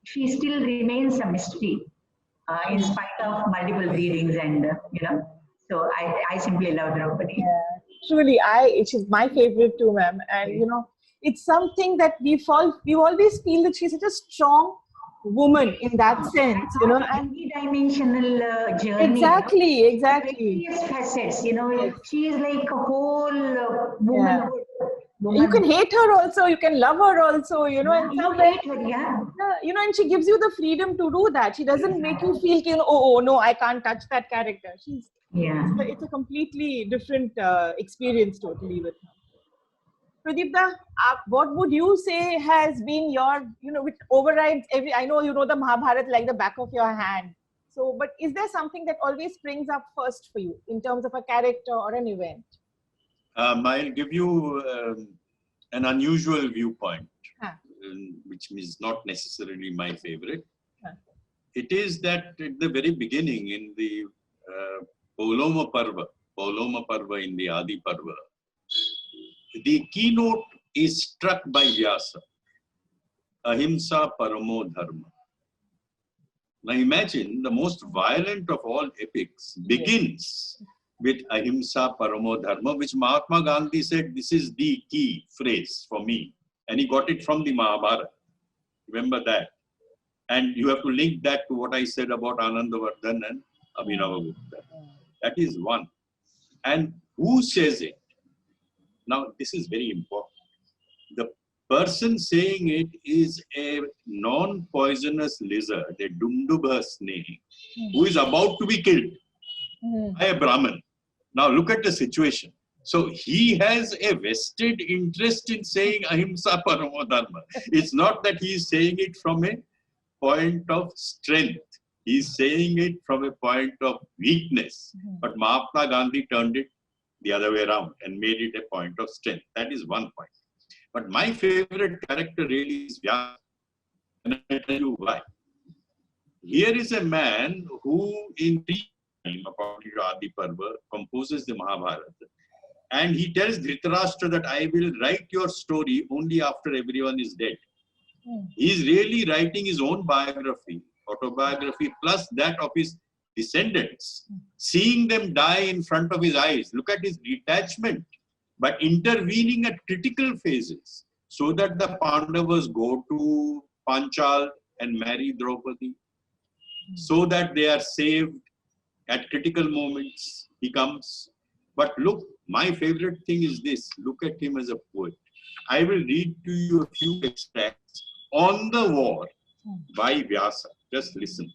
She still remains a mystery in spite of multiple readings and So I simply love Draupadi. Yeah. Truly, she's my favorite too, ma'am. And it's something that we always feel that she's such a strong woman in that sense, and three-dimensional journey. Exactly. Various facets, she is like a whole woman. You can hate her also, you can love her also, and hate her, and she gives you the freedom to do that. She doesn't make you feel, oh no, I can't touch that character. It's a completely different experience totally with her. Pradeepta, what would you say has been your, which overrides I know you know the Mahabharata like the back of your hand. So, but is there something that always springs up first for you in terms of a character or an event? I'll give you an unusual viewpoint, which is not necessarily my favorite. It is that at the very beginning in the Pauloma Parva in the Adi Parva, the keynote is struck by Vyasa, Ahimsa Paramo Dharma. Now imagine the most violent of all epics begins with Ahimsa Paramo Dharma, which Mahatma Gandhi said, this is the key phrase for me. And he got it from the Mahabharata. Remember that. And you have to link that to what I said about Anandavardhan and Abhinavagupta. That is one. And who says it? Now, this is very important. The person saying it is a non-poisonous lizard, a Dumdubha snake, who is about to be killed by a Brahmin. Now, look at the situation. So, he has a vested interest in saying Ahimsa Paramo Dharma. It's not that he is saying it from a point of strength. He's saying it from a point of weakness. But Mahatma Gandhi turned it the other way around and made it a point of strength. That is one point. But my favorite character really is Vyasa. And I'll tell you why. Here is a man who, in time, according to Adi Parva, composes the Mahabharata. And he tells Dhritarashtra that I will write your story only after everyone is dead. He is really writing his own biography, autobiography, plus that of his descendants, seeing them die in front of his eyes. Look at his detachment, but intervening at critical phases so that the Pandavas go to Panchal and marry Draupadi, so that they are saved at critical moments. He comes. But look, my favorite thing is this. Look at him as a poet. I will read to you a few extracts on the war by Vyasa. Just listen.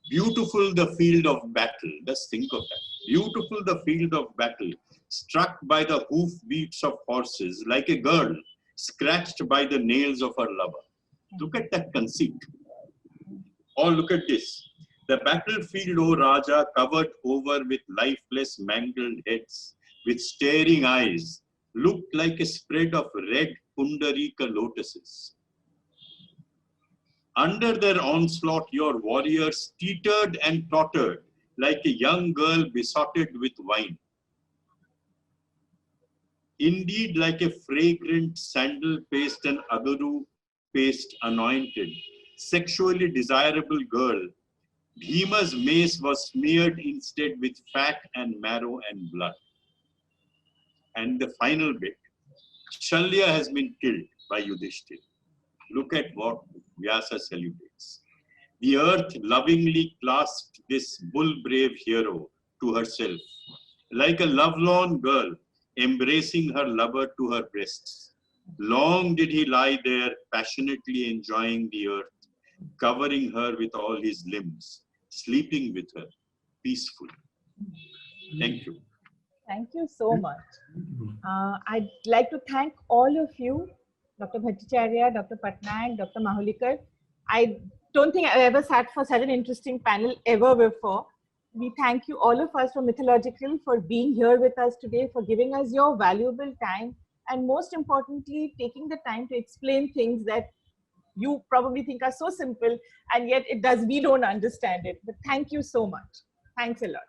Beautiful the field of battle. Just think of that. Beautiful the field of battle, struck by the hoof beats of horses, like a girl scratched by the nails of her lover. Look at that conceit. Or look at this. The battlefield, O Raja, covered over with lifeless, mangled heads, with staring eyes, looked like a spread of red Pundarika lotuses. Under their onslaught, your warriors teetered and tottered like a young girl besotted with wine. Indeed, like a fragrant sandal paste and agaru paste anointed, sexually desirable girl, Bhima's mace was smeared instead with fat and marrow and blood. And the final bit, Shalya has been killed by Yudhishthira. Look at what Vyasa celebrates. The earth lovingly clasped this bull-brave hero to herself, like a lovelorn girl embracing her lover to her breasts. Long did he lie there, passionately enjoying the earth, covering her with all his limbs, sleeping with her peacefully. Thank you. Thank you so much. I'd like to thank all of you, Dr. Bhattacharya, Dr. Patnaik, Dr. Mahulikar. I don't think I ever sat for such an interesting panel ever before. We thank you, all of us from Mythological, for being here with us today, for giving us your valuable time, and most importantly, taking the time to explain things that you probably think are so simple, and yet we don't understand it. But thank you so much. Thanks a lot.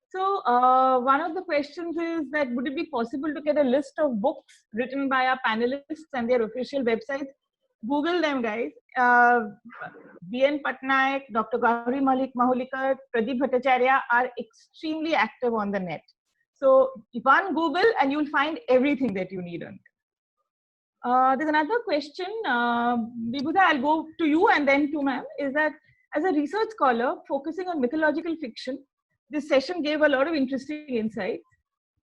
So one of the questions is that would it be possible to get a list of books written by our panelists and their official websites? Google them, guys. B.N. Patnaik, Dr. Gauri Mahulikar, Pradeep Bhattacharya are extremely active on the net. So one Google and you'll find everything that you need on it. There's another question, Vibhuda, I'll go to you and then to ma'am, is that as a research scholar focusing on mythological fiction, this session gave a lot of interesting insights.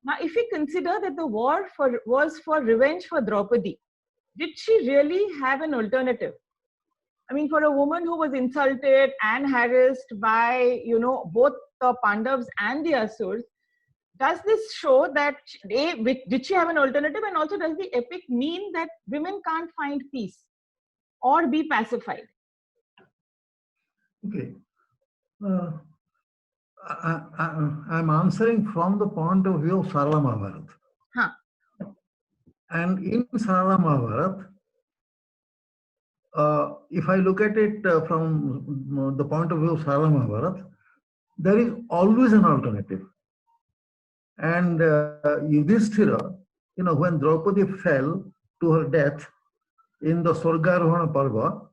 Now, if we consider that the war was for revenge for Draupadi, did she really have an alternative? I mean, for a woman who was insulted and harassed by, both the Pandavas and the Asurs, does this show that, did she have an alternative? And also, does the epic mean that women can't find peace or be pacified? Okay. I'm answering from the point of view of Sarala Mahabharata. Huh. And in Sarala Mahabharata, if I look at it from the point of view of Sarala Mahabharata, there is always an alternative. And Yudhishthira, when Draupadi fell to her death in the Swargarohana Parva,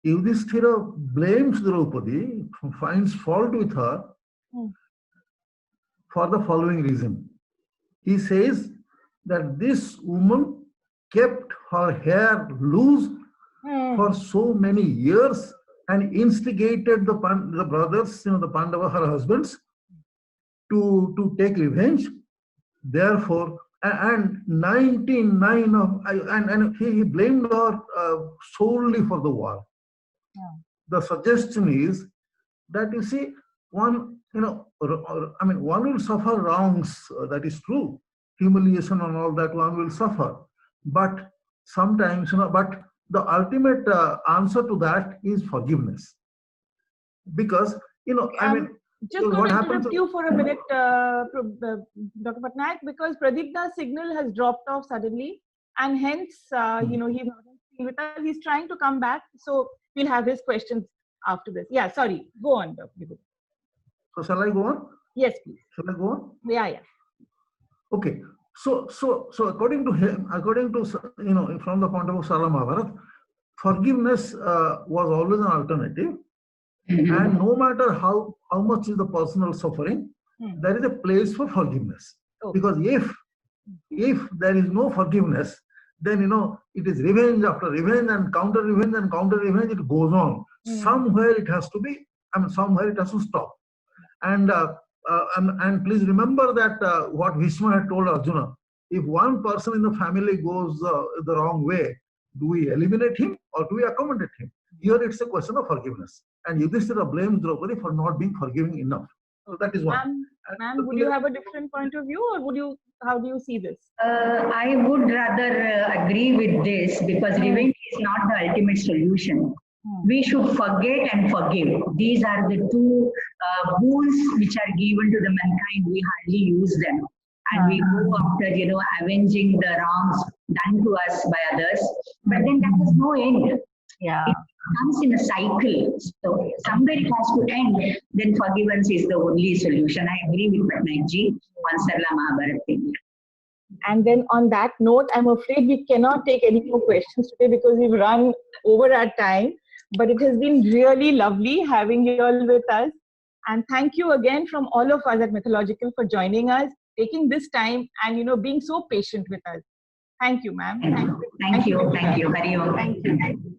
Yudhishthira blames Draupadi, finds fault with her for the following reason. He says that this woman kept her hair loose for so many years and instigated the brothers, the Pandava, her husbands, to take revenge. Therefore, and 99 of, and he blamed her solely for the war. The suggestion is that, you see, one I mean, one will suffer wrongs, that is true. Humiliation and all that one will suffer. But sometimes, but the ultimate answer to that is forgiveness. Because, I mean, just what going to happens? interrupt you for a minute, Dr. Patnaik, because Pradeep's signal has dropped off suddenly, and hence, he's not with us. He's trying to come back, so we'll have his questions after this. Yeah, sorry. Go on, Dr. So shall I go on? Yes, please. Shall I go on? Yeah. Okay. So according to him, from the point of view of Sara Mahabharat, forgiveness was always an alternative. And no matter how much is the personal suffering, there is a place for forgiveness. Because if there is no forgiveness, then it is revenge after revenge and counter revenge and counter revenge. It goes on. Somewhere it has to be. Somewhere it has to stop. And please remember that what Bhishma had told Arjuna: if one person in the family goes the wrong way, do we eliminate him or do we accommodate him? Here it's a question of forgiveness. And Yudhishthira blames Draupadi for not being forgiving enough. So that is one. Ma'am, would you have a different point of view, or how do you see this? I would rather agree with this, because revenge is not the ultimate solution. We should forget and forgive. These are the two rules which are given to the mankind. We hardly use them. And we go after, avenging the wrongs done to us by others. But then there is no end. Yeah. It comes in a cycle. So somewhere it has to end. Then forgiveness is the only solution. I agree with Patnaik on Sarla Mahabharat thing. And then on that note, I'm afraid we cannot take any more questions today because we've run over our time. But it has been really lovely having you all with us. And thank you again from all of us at Mythological for joining us, taking this time and, being so patient with us. Thank you, ma'am. Thank you. Thank you. Hari Om. Thank you.